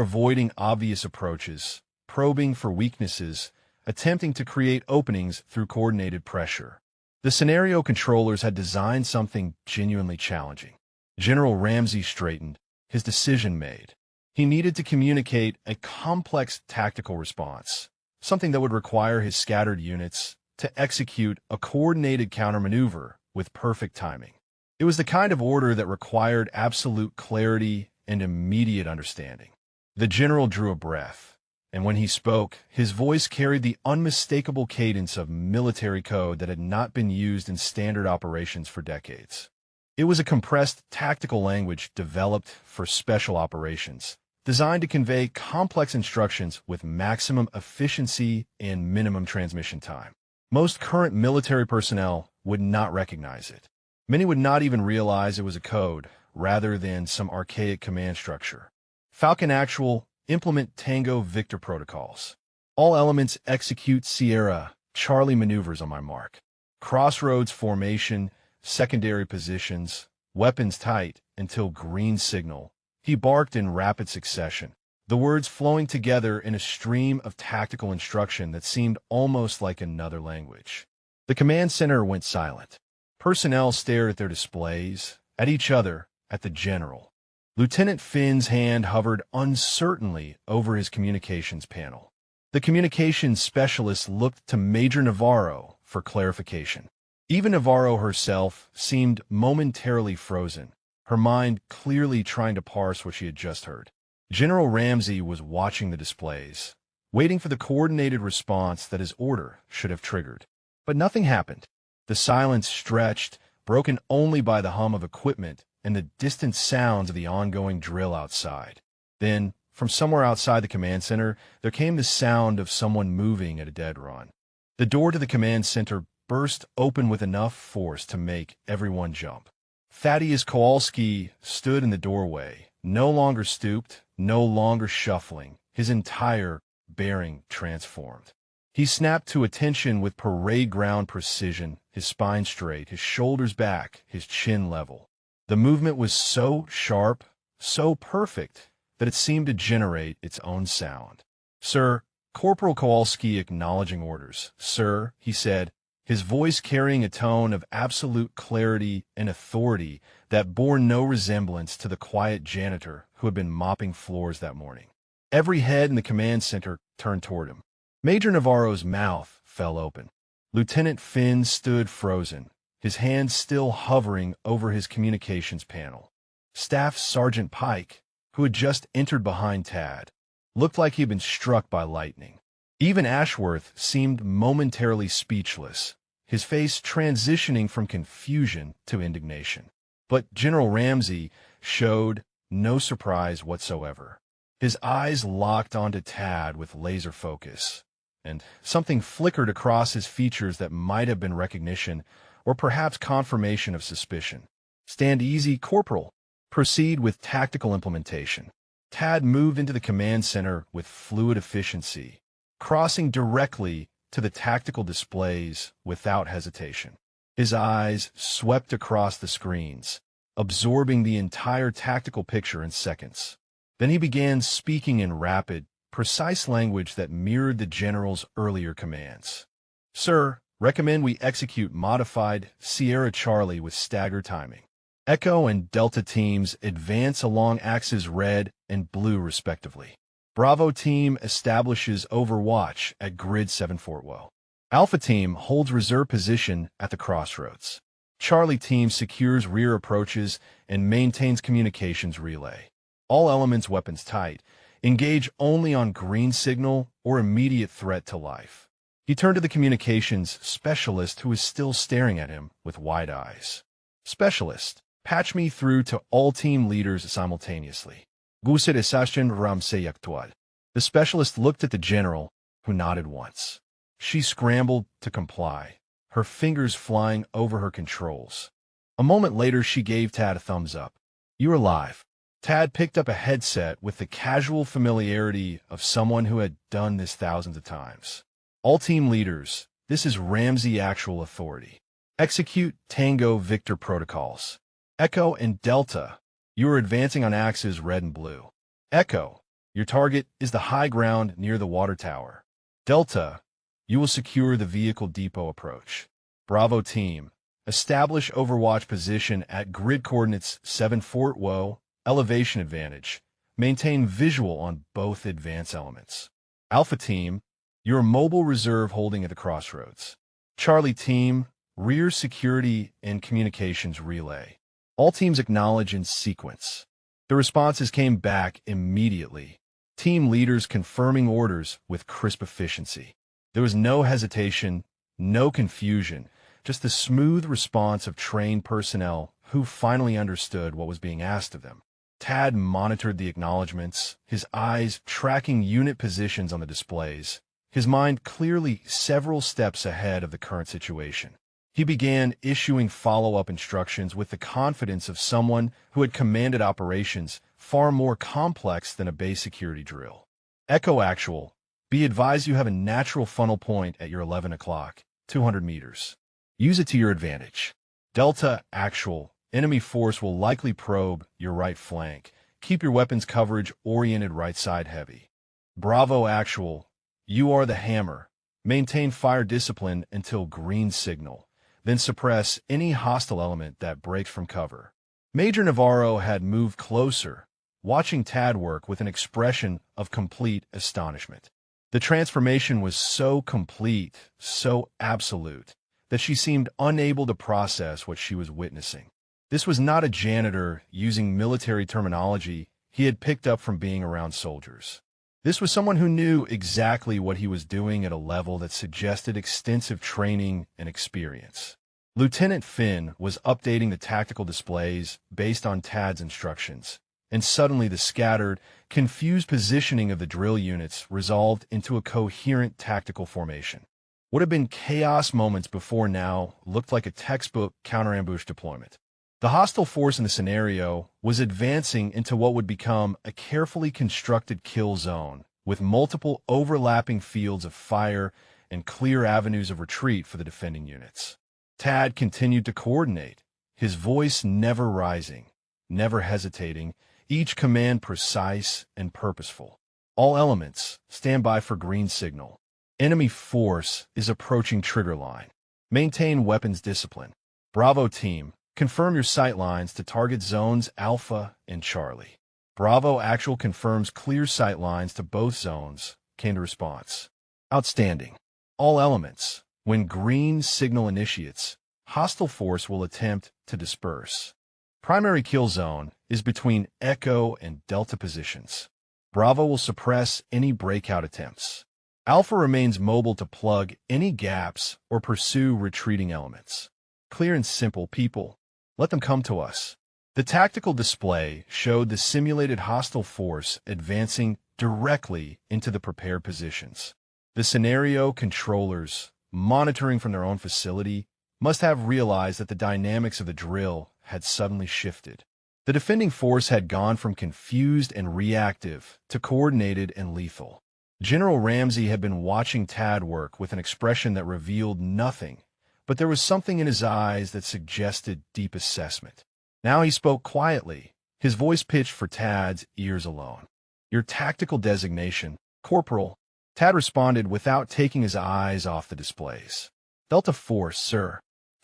avoiding obvious approaches, probing for weaknesses, attempting to create openings through coordinated pressure. The scenario controllers had designed something genuinely challenging. General Ramsey straightened, his decision made. He needed to communicate a complex tactical response, something that would require his scattered units to execute a coordinated countermaneuver with perfect timing. It was the kind of order that required absolute clarity and immediate understanding. The general drew a breath, and when he spoke, his voice carried the unmistakable cadence of military code that had not been used in standard operations for decades. It was a compressed tactical language developed for special operations, designed to convey complex instructions with maximum efficiency and minimum transmission time. Most current military personnel would not recognize it. Many would not even realize it was a code, rather than some archaic command structure. Falcon Actual, implement Tango Victor protocols. All elements execute Sierra, Charlie maneuvers on my mark. Crossroads formation, secondary positions, weapons tight until green signal. He barked in rapid succession, the words flowing together in a stream of tactical instruction that seemed almost like another language. The command center went silent. Personnel stared at their displays, at each other, at the general. Lieutenant Finn's hand hovered uncertainly over his communications panel. The communications specialist looked to Major Navarro for clarification. Even Navarro herself seemed momentarily frozen, her mind clearly trying to parse what she had just heard. General Ramsey was watching the displays, waiting for the coordinated response that his order should have triggered. But nothing happened. The silence stretched, broken only by the hum of equipment and the distant sounds of the ongoing drill outside. Then, from somewhere outside the command center, there came the sound of someone moving at a dead run. The door to the command center burst open with enough force to make everyone jump. Thaddeus Kowalski stood in the doorway, no longer stooped, no longer shuffling, his entire bearing transformed. He snapped to attention with parade ground precision, his spine straight, his shoulders back, his chin level. The movement was so sharp, so perfect, that it seemed to generate its own sound. "Sir," Corporal Kowalski acknowledging orders. "Sir," he said, his voice carrying a tone of absolute clarity and authority that bore no resemblance to the quiet janitor who had been mopping floors that morning. Every head in the command center turned toward him. Major Navarro's mouth fell open. Lieutenant Finn stood frozen, his hands still hovering over his communications panel. Staff Sergeant Pike, who had just entered behind Tad, looked like he had been struck by lightning. Even Ashworth seemed momentarily speechless, his face transitioning from confusion to indignation. But General Ramsey showed no surprise whatsoever. His eyes locked onto Tad with laser focus, and something flickered across his features that might have been recognition or perhaps confirmation of suspicion. "Stand easy, Corporal. Proceed with tactical implementation." Tad moved into the command center with fluid efficiency, crossing directly to the tactical displays without hesitation. His eyes swept across the screens, absorbing the entire tactical picture in seconds. Then he began speaking in rapid, precise language that mirrored the general's earlier commands. "Sir, recommend we execute modified Sierra Charlie with stagger timing. Echo and Delta teams advance along axes red and blue respectively. Bravo team establishes overwatch at grid 7 Fortwell. Alpha team holds reserve position at the crossroads. Charlie team secures rear approaches and maintains communications relay. All elements weapons tight. Engage only on green signal or immediate threat to life." He turned to the communications specialist who was still staring at him with wide eyes. "Specialist, patch me through to all team leaders simultaneously. Gusid Esashin Ramsey Actual." The specialist looked at the general, who nodded once. She scrambled to comply, her fingers flying over her controls. A moment later, she gave Tad a thumbs up. You're alive. Tad picked up a headset with the casual familiarity of someone who had done this thousands of times. All team leaders, this is Ramsey actual authority. Execute Tango Victor protocols. Echo and Delta, you are advancing on axes red and blue. Echo, your target is the high ground near the water tower. Delta, you will secure the vehicle depot approach. Bravo team, establish overwatch position at grid coordinates 7 Fort Woe, elevation advantage. Maintain visual on both advance elements. Alpha team, your mobile reserve holding at the crossroads. Charlie team, rear security and communications relay. All teams acknowledge in sequence. The responses came back immediately. Team leaders confirming orders with crisp efficiency. There was no hesitation, no confusion, just the smooth response of trained personnel who finally understood what was being asked of them. Tad monitored the acknowledgments, his eyes tracking unit positions on the displays, his mind clearly several steps ahead of the current situation. He began issuing follow-up instructions with the confidence of someone who had commanded operations far more complex than a base security drill. Echo Actual, be advised you have a natural funnel point at your 11 o'clock, 200 meters. Use it to your advantage. Delta Actual, enemy force will likely probe your right flank. Keep your weapons coverage oriented right side heavy. Bravo Actual, you are the hammer. Maintain fire discipline until green signal. Then suppress any hostile element that breaks from cover. Major Navarro had moved closer, watching Tad work with an expression of complete astonishment. The transformation was so complete, so absolute, that she seemed unable to process what she was witnessing. This was not a janitor using military terminology he had picked up from being around soldiers. This was someone who knew exactly what he was doing at a level that suggested extensive training and experience. Lieutenant Finn was updating the tactical displays based on Tad's instructions, and suddenly the scattered, confused positioning of the drill units resolved into a coherent tactical formation. What had been chaos moments before now looked like a textbook counter-ambush deployment. The hostile force in the scenario was advancing into what would become a carefully constructed kill zone, with multiple overlapping fields of fire and clear avenues of retreat for the defending units. Tad continued to coordinate, his voice never rising, never hesitating, each command precise and purposeful. All elements, stand by for green signal. Enemy force is approaching trigger line. Maintain weapons discipline. Bravo team, confirm your sight lines to target zones Alpha and Charlie. Bravo Actual confirms clear sight lines to both zones, came the response. Outstanding. All elements, when green signal initiates, hostile force will attempt to disperse. Primary kill zone is between Echo and Delta positions. Bravo will suppress any breakout attempts. Alpha remains mobile to plug any gaps or pursue retreating elements. Clear and simple, people. Let them come to us. The tactical display showed the simulated hostile force advancing directly into the prepared positions. The scenario controllers, monitoring from their own facility, must have realized that the dynamics of the drill had suddenly shifted. The defending force had gone from confused and reactive to coordinated and lethal. General Ramsey had been watching Tad work with an expression that revealed nothing, but there was something in his eyes that suggested deep assessment. Now he spoke quietly, his voice pitched for Tad's ears alone. Your tactical designation, Corporal. Tad responded without taking his eyes off the displays. Delta Force, sir.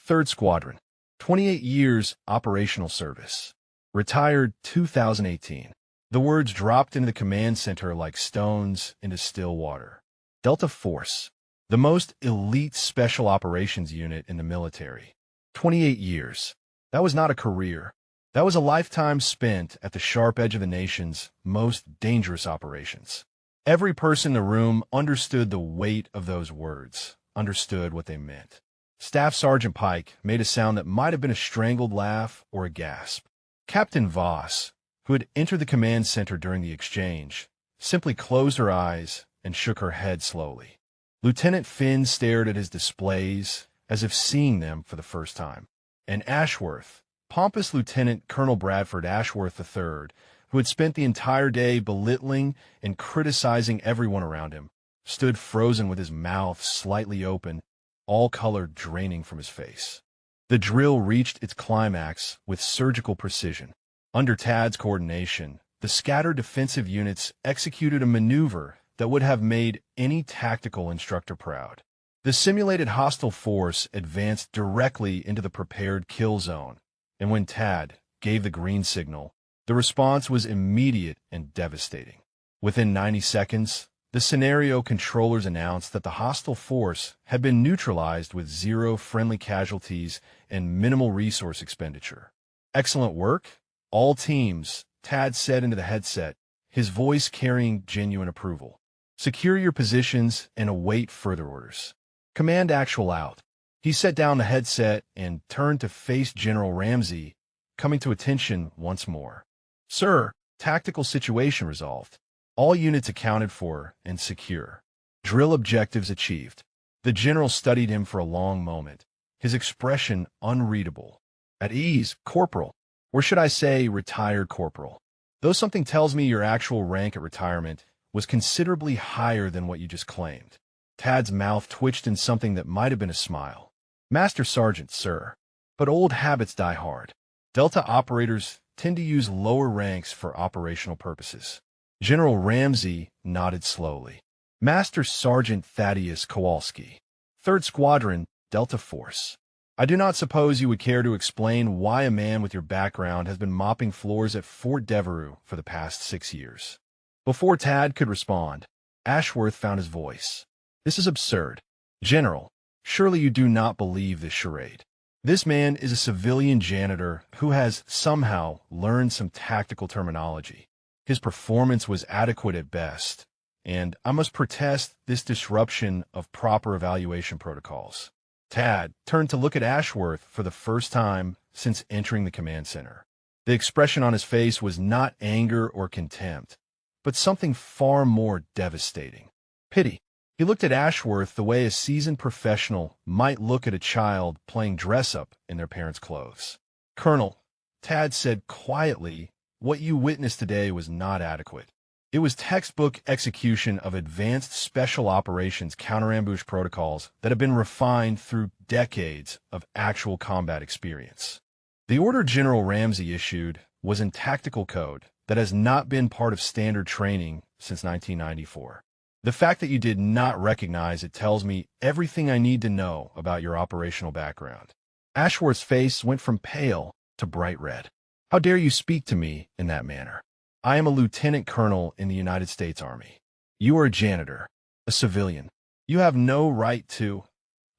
3rd Squadron. 28 years operational service. Retired 2018. The words dropped into the command center like stones into still water. Delta Force. The most elite special operations unit in the military. 28 years. That was not a career. That was a lifetime spent at the sharp edge of the nation's most dangerous operations. Every person in the room understood the weight of those words, understood what they meant. Staff Sergeant Pike made a sound that might have been a strangled laugh or a gasp. Captain Voss, who had entered the command center during the exchange, simply closed her eyes and shook her head slowly. Lieutenant Finn stared at his displays as if seeing them for the first time. And Ashworth, Pompous Lieutenant Colonel Bradford Ashworth III, who had spent the entire day belittling and criticizing everyone around him, stood frozen with his mouth slightly open, all color draining from his face. The drill reached its climax with surgical precision. Under Tad's coordination, the scattered defensive units executed a maneuver that would have made any tactical instructor proud. The simulated hostile force advanced directly into the prepared kill zone, and when Tad gave the green signal, the response was immediate and devastating. Within 90 seconds, the scenario controllers announced that the hostile force had been neutralized with 0 friendly casualties and minimal resource expenditure. "Excellent work, all teams," Tad said into the headset, his voice carrying genuine approval. "Secure your positions and await further orders. Command actual out." He set down the headset and turned to face General Ramsey, coming to attention once more. "Sir, tactical situation resolved. All units accounted for and secure. Drill objectives achieved." The general studied him for a long moment, his expression unreadable. "At ease, Corporal. Or should I say retired Corporal? Though something tells me your actual rank at retirement was considerably higher than what you just claimed." Tad's mouth twitched in something that might have been a smile. "Master Sergeant, sir. But old habits die hard. Delta operators tend to use lower ranks for operational purposes." General Ramsey nodded slowly. "Master Sergeant Thaddeus Kowalski, 3rd Squadron, Delta Force. I do not suppose you would care to explain why a man with your background has been mopping floors at Fort Devereux for the past 6 years." Before Tad could respond, Ashworth found his voice. "This is absurd. General, surely you do not believe this charade. This man is a civilian janitor who has somehow learned some tactical terminology. His performance was adequate at best, and I must protest this disruption of proper evaluation protocols." Tad turned to look at Ashworth for the first time since entering the command center. The expression on his face was not anger or contempt, but something far more devastating. Pity. He looked at Ashworth the way a seasoned professional might look at a child playing dress-up in their parents' clothes. "Colonel," Tad said quietly, "what you witnessed today was not adequate. It was textbook execution of advanced special operations counter-ambush protocols that have been refined through decades of actual combat experience. The order General Ramsey issued was in tactical code that has not been part of standard training since 1994. The fact that you did not recognize it tells me everything I need to know about your operational background." Ashworth's face went from pale to bright red. "How dare you speak to me in that manner? I am a lieutenant colonel in the United States Army. You are a janitor, a civilian. You have no right to—"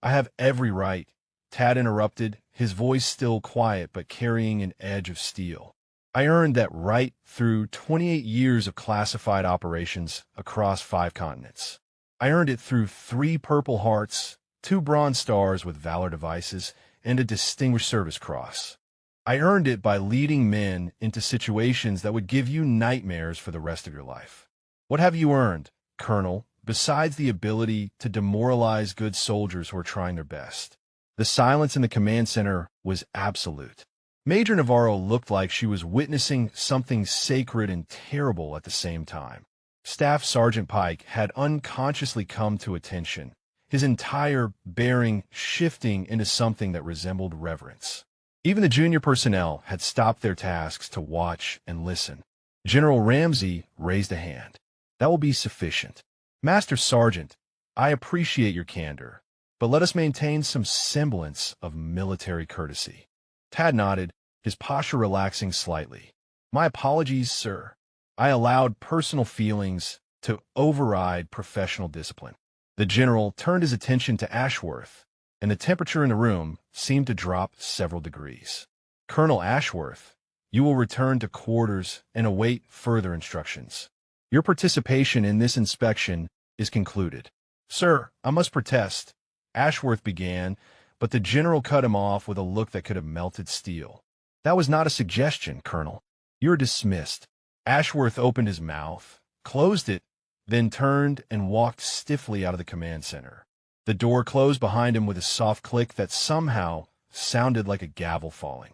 "I have every right," Tad interrupted, his voice still quiet but carrying an edge of steel. "I earned that right through 28 years of classified operations across 5 continents. I earned it through 3 Purple Hearts, 2 Bronze Stars with Valor Devices, and a Distinguished Service Cross. I earned it by leading men into situations that would give you nightmares for the rest of your life. What have you earned, Colonel, besides the ability to demoralize good soldiers who are trying their best?" The silence in the command center was absolute. Major Navarro looked like she was witnessing something sacred and terrible at the same time. Staff Sergeant Pike had unconsciously come to attention, his entire bearing shifting into something that resembled reverence. Even the junior personnel had stopped their tasks to watch and listen. General Ramsey raised a hand. "That will be sufficient. Master Sergeant, I appreciate your candor, but let us maintain some semblance of military courtesy." Tad nodded, his posture relaxing slightly. "My apologies, sir. I allowed personal feelings to override professional discipline." The general turned his attention to Ashworth, and the temperature in the room seemed to drop several degrees. "Colonel Ashworth, you will return to quarters and await further instructions. Your participation in this inspection is concluded." "Sir, I must protest," Ashworth began, but the general cut him off with a look that could have melted steel. "That was not a suggestion, Colonel. You're dismissed." Ashworth opened his mouth, closed it, then turned and walked stiffly out of the command center. The door closed behind him with a soft click that somehow sounded like a gavel falling.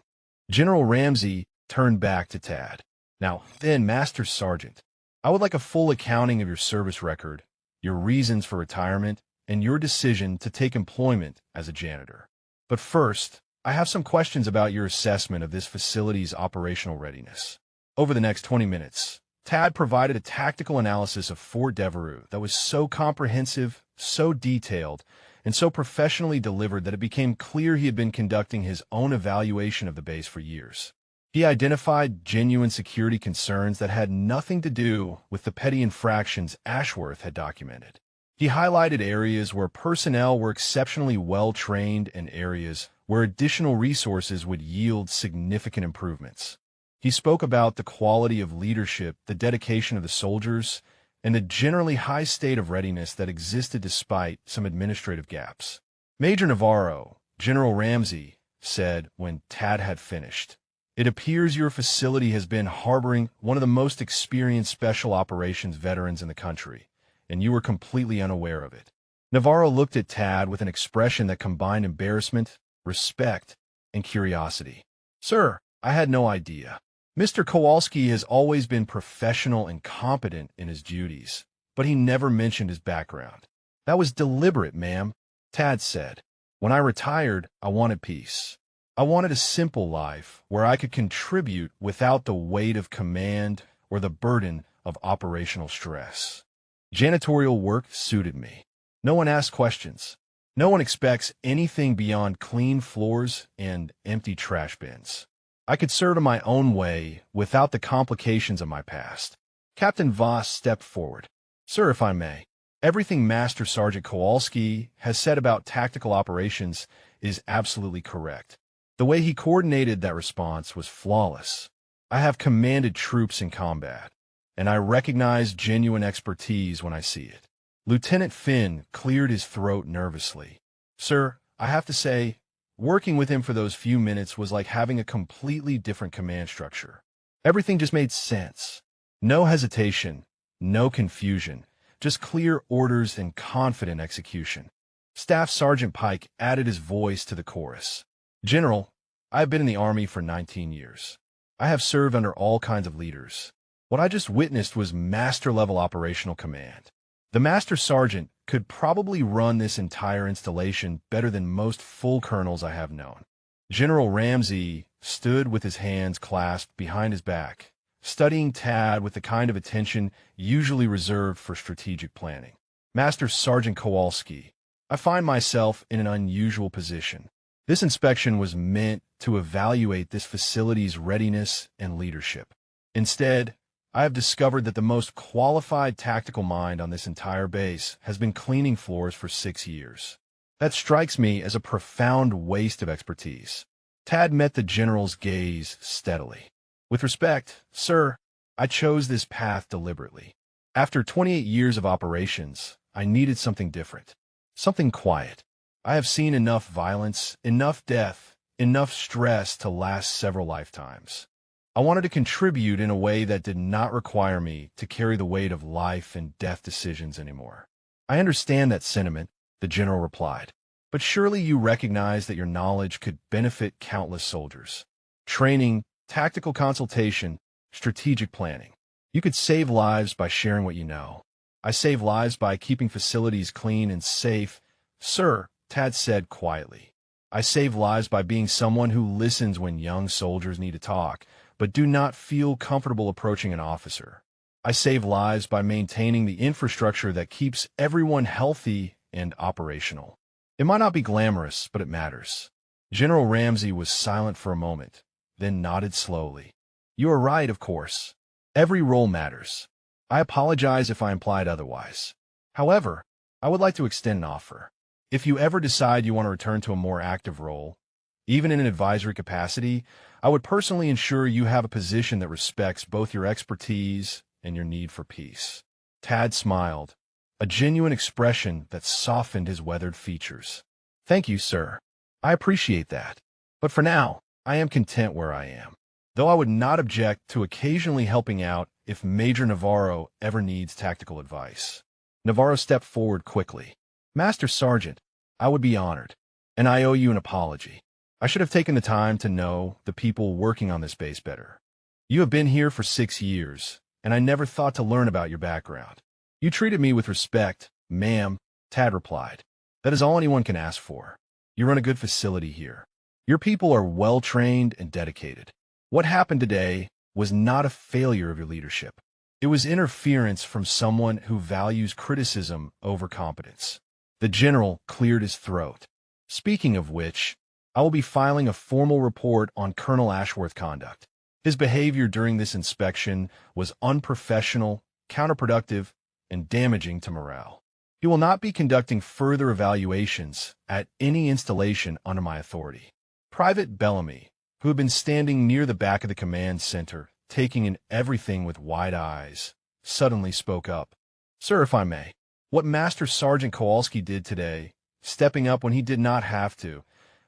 General Ramsey turned back to Tad. Now, then, Master Sergeant, I would like a full accounting of your service record, your reasons for retirement, and your decision to take employment as a janitor. But first, I have some questions about your assessment of this facility's operational readiness. Over the next 20 minutes, Tad provided a tactical analysis of Fort Devereux that was so comprehensive, so detailed, and so professionally delivered that it became clear he had been conducting his own evaluation of the base for years. He identified genuine security concerns that had nothing to do with the petty infractions Ashworth had documented. He highlighted areas where personnel were exceptionally well-trained and areas where additional resources would yield significant improvements. He spoke about the quality of leadership, the dedication of the soldiers, and the generally high state of readiness that existed despite some administrative gaps. Major Navarro, General Ramsey, said when Tad had finished, "It appears your facility has been harboring one of the most experienced special operations veterans in the country, and you were completely unaware of it." Navarro looked at Tad with an expression that combined embarrassment, respect, and curiosity. "Sir, I had no idea. Mr. Kowalski has always been professional and competent in his duties, but he never mentioned his background." "That was deliberate, ma'am," Tad said. "When I retired, I wanted peace. I wanted a simple life where I could contribute without the weight of command or the burden of operational stress. Janitorial work suited me. No one asks questions. No one expects anything beyond clean floors and empty trash bins. I could serve in my own way without the complications of my past." Captain Voss stepped forward. "Sir, if I may, everything Master Sergeant Kowalski has said about tactical operations is absolutely correct. The way he coordinated that response was flawless. I have commanded troops in combat, and I recognize genuine expertise when I see it." Lieutenant Finn cleared his throat nervously. "Sir, I have to say, working with him for those few minutes was like having a completely different command structure. Everything just made sense. No hesitation, no confusion, just clear orders and confident execution." Staff Sergeant Pike added his voice to the chorus. "General, I have been in the Army for 19 years. I have served under all kinds of leaders. What I just witnessed was master-level operational command. The Master Sergeant could probably run this entire installation better than most full colonels I have known." General Ramsey stood with his hands clasped behind his back, studying Tad with the kind of attention usually reserved for strategic planning. "Master Sergeant Kowalski, I find myself in an unusual position. This inspection was meant to evaluate this facility's readiness and leadership. Instead, I have discovered that the most qualified tactical mind on this entire base has been cleaning floors for 6 years. That strikes me as a profound waste of expertise." Tad met the general's gaze steadily. "With respect, sir, I chose this path deliberately. After 28 years of operations, I needed something different, something quiet. I have seen enough violence, enough death, enough stress to last several lifetimes. I wanted to contribute in a way that did not require me to carry the weight of life and death decisions anymore." "I understand that sentiment," the general replied, "but surely you recognize that your knowledge could benefit countless soldiers. Training, tactical consultation, strategic planning. You could save lives by sharing what you know. I save lives by keeping facilities clean and safe." "Sir," Tad said quietly, "I save lives by being someone who listens when young soldiers need to talk, but do not feel comfortable approaching an officer. I save lives by maintaining the infrastructure that keeps everyone healthy and operational. It might not be glamorous, but it matters." General Ramsey was silent for a moment, then nodded slowly. "You are right, of course. Every role matters. I apologize if I implied otherwise. However, I would like to extend an offer. If you ever decide you want to return to a more active role, even in an advisory capacity, I would personally ensure you have a position that respects both your expertise and your need for peace." Tad smiled, a genuine expression that softened his weathered features. "Thank you, sir. I appreciate that. But for now, I am content where I am, though I would not object to occasionally helping out if Major Navarro ever needs tactical advice." Navarro stepped forward quickly. "Master Sergeant, I would be honored, and I owe you an apology. I should have taken the time to know the people working on this base better. You have been here for 6 years, and I never thought to learn about your background. You treated me with respect, ma'am, Tad replied. That is all anyone can ask for. You run a good facility here. Your people are well-trained and dedicated. What happened today was not a failure of your leadership. It was interference from someone who values criticism over competence. The general cleared his throat. Speaking of which, I will be filing a formal report on Colonel Ashworth's conduct. His behavior during this inspection was unprofessional, counterproductive, and damaging to morale. He will not be conducting further evaluations at any installation under my authority. Private Bellamy, who had been standing near the back of the command center, taking in everything with wide eyes, suddenly spoke up. Sir, if I may, what Master Sergeant Kowalski did today, stepping up when he did not have to,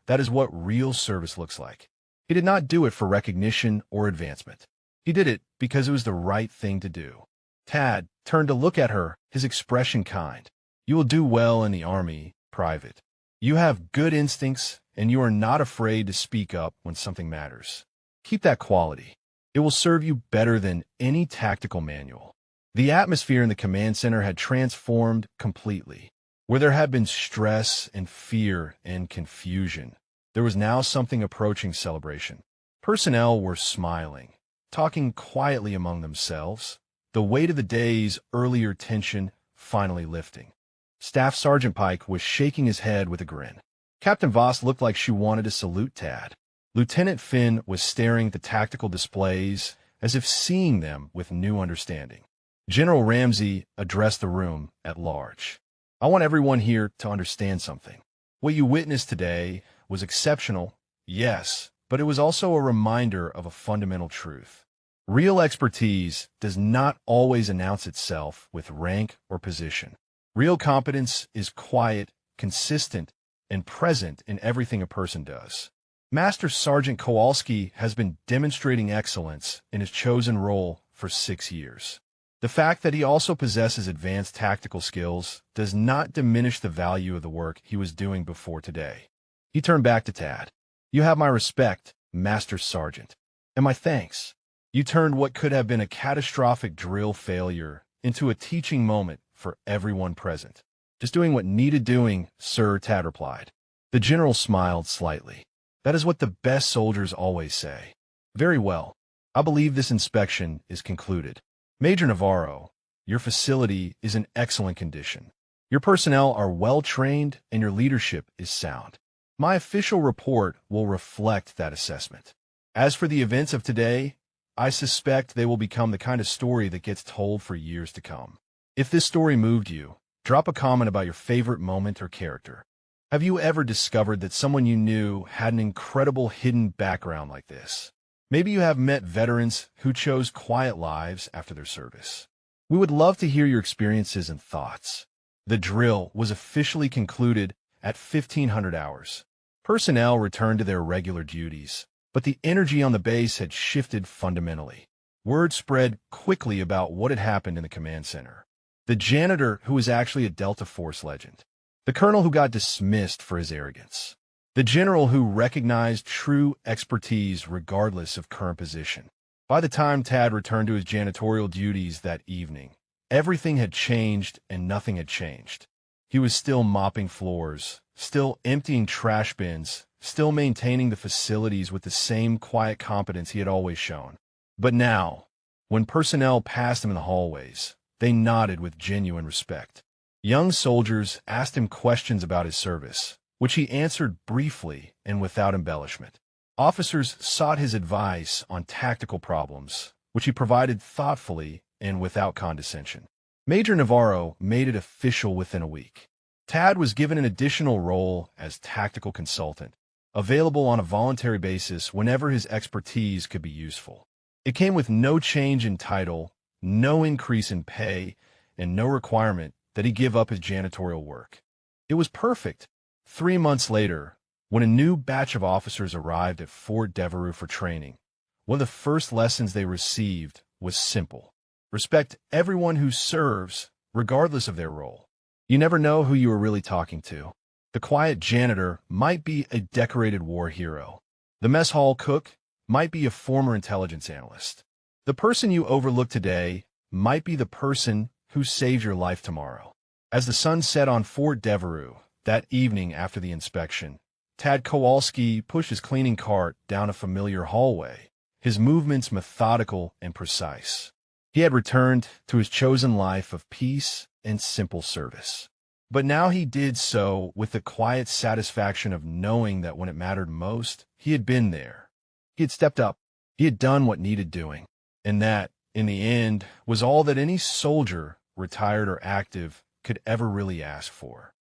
that is what real service looks like. He did not do it for recognition or advancement. He did it because it was the right thing to do. Tad turned to look at her, his expression kind. You will do well in the Army, Private. You have good instincts, and you are not afraid to speak up when something matters. Keep that quality. It will serve you better than any tactical manual. The atmosphere in the command center had transformed completely. Where there had been stress and fear and confusion, there was now something approaching celebration. Personnel were smiling, talking quietly among themselves, the weight of the day's earlier tension finally lifting. Staff Sergeant Pike was shaking his head with a grin. Captain Voss looked like she wanted to salute Tad. Lieutenant Finn was staring at the tactical displays as if seeing them with new understanding. General Ramsey addressed the room at large. I want everyone here to understand something. What you witnessed today was exceptional, yes, but it was also a reminder of a fundamental truth. Real expertise does not always announce itself with rank or position. Real competence is quiet, consistent, and present in everything a person does. Master Sergeant Kowalski has been demonstrating excellence in his chosen role for 6 years. The fact that he also possesses advanced tactical skills does not diminish the value of the work he was doing before today. He turned back to Tad. You have my respect, Master Sergeant, and my thanks. You turned what could have been a catastrophic drill failure into a teaching moment for everyone present. Just doing what needed doing, sir, Tad replied. The general smiled slightly. That is what the best soldiers always say. Very well. I believe this inspection is concluded. Major Navarro, your facility is in excellent condition. Your personnel are well-trained and your leadership is sound. My official report will reflect that assessment. As for the events of today, I suspect they will become the kind of story that gets told for years to come. If this story moved you, drop a comment about your favorite moment or character. Have you ever discovered that someone you knew had an incredible hidden background like this? Maybe you have met veterans who chose quiet lives after their service. We would love to hear your experiences and thoughts. The drill was officially concluded at 1500 hours. Personnel returned to their regular duties, but the energy on the base had shifted fundamentally. Word spread quickly about what had happened in the command center. The janitor who was actually a Delta Force legend. The colonel who got dismissed for his arrogance. The general who recognized true expertise regardless of current position. By the time Tad returned to his janitorial duties that evening, everything had changed and nothing had changed. He was still mopping floors, still emptying trash bins, still maintaining the facilities with the same quiet competence he had always shown. But now, when personnel passed him in the hallways, they nodded with genuine respect. Young soldiers asked him questions about his service, which he answered briefly and without embellishment. Officers sought his advice on tactical problems, which he provided thoughtfully and without condescension. Major Navarro made it official within a week. Tad was given an additional role as tactical consultant, available on a voluntary basis whenever his expertise could be useful. It came with no change in title, no increase in pay, and no requirement that he give up his janitorial work. It was perfect. 3 months later, when a new batch of officers arrived at Fort Devereux for training, one of the first lessons they received was simple. Respect everyone who serves, regardless of their role. You never know who you are really talking to. The quiet janitor might be a decorated war hero. The mess hall cook might be a former intelligence analyst. The person you overlook today might be the person who saved your life tomorrow. As the sun set on Fort Devereux that evening after the inspection, Tad Kowalski pushed his cleaning cart down a familiar hallway, his movements methodical and precise. He had returned to his chosen life of peace and simple service. But now he did so with the quiet satisfaction of knowing that when it mattered most, he had been there. He had stepped up. He had done what needed doing. And that, in the end, was all that any soldier, retired or active, could ever really ask for.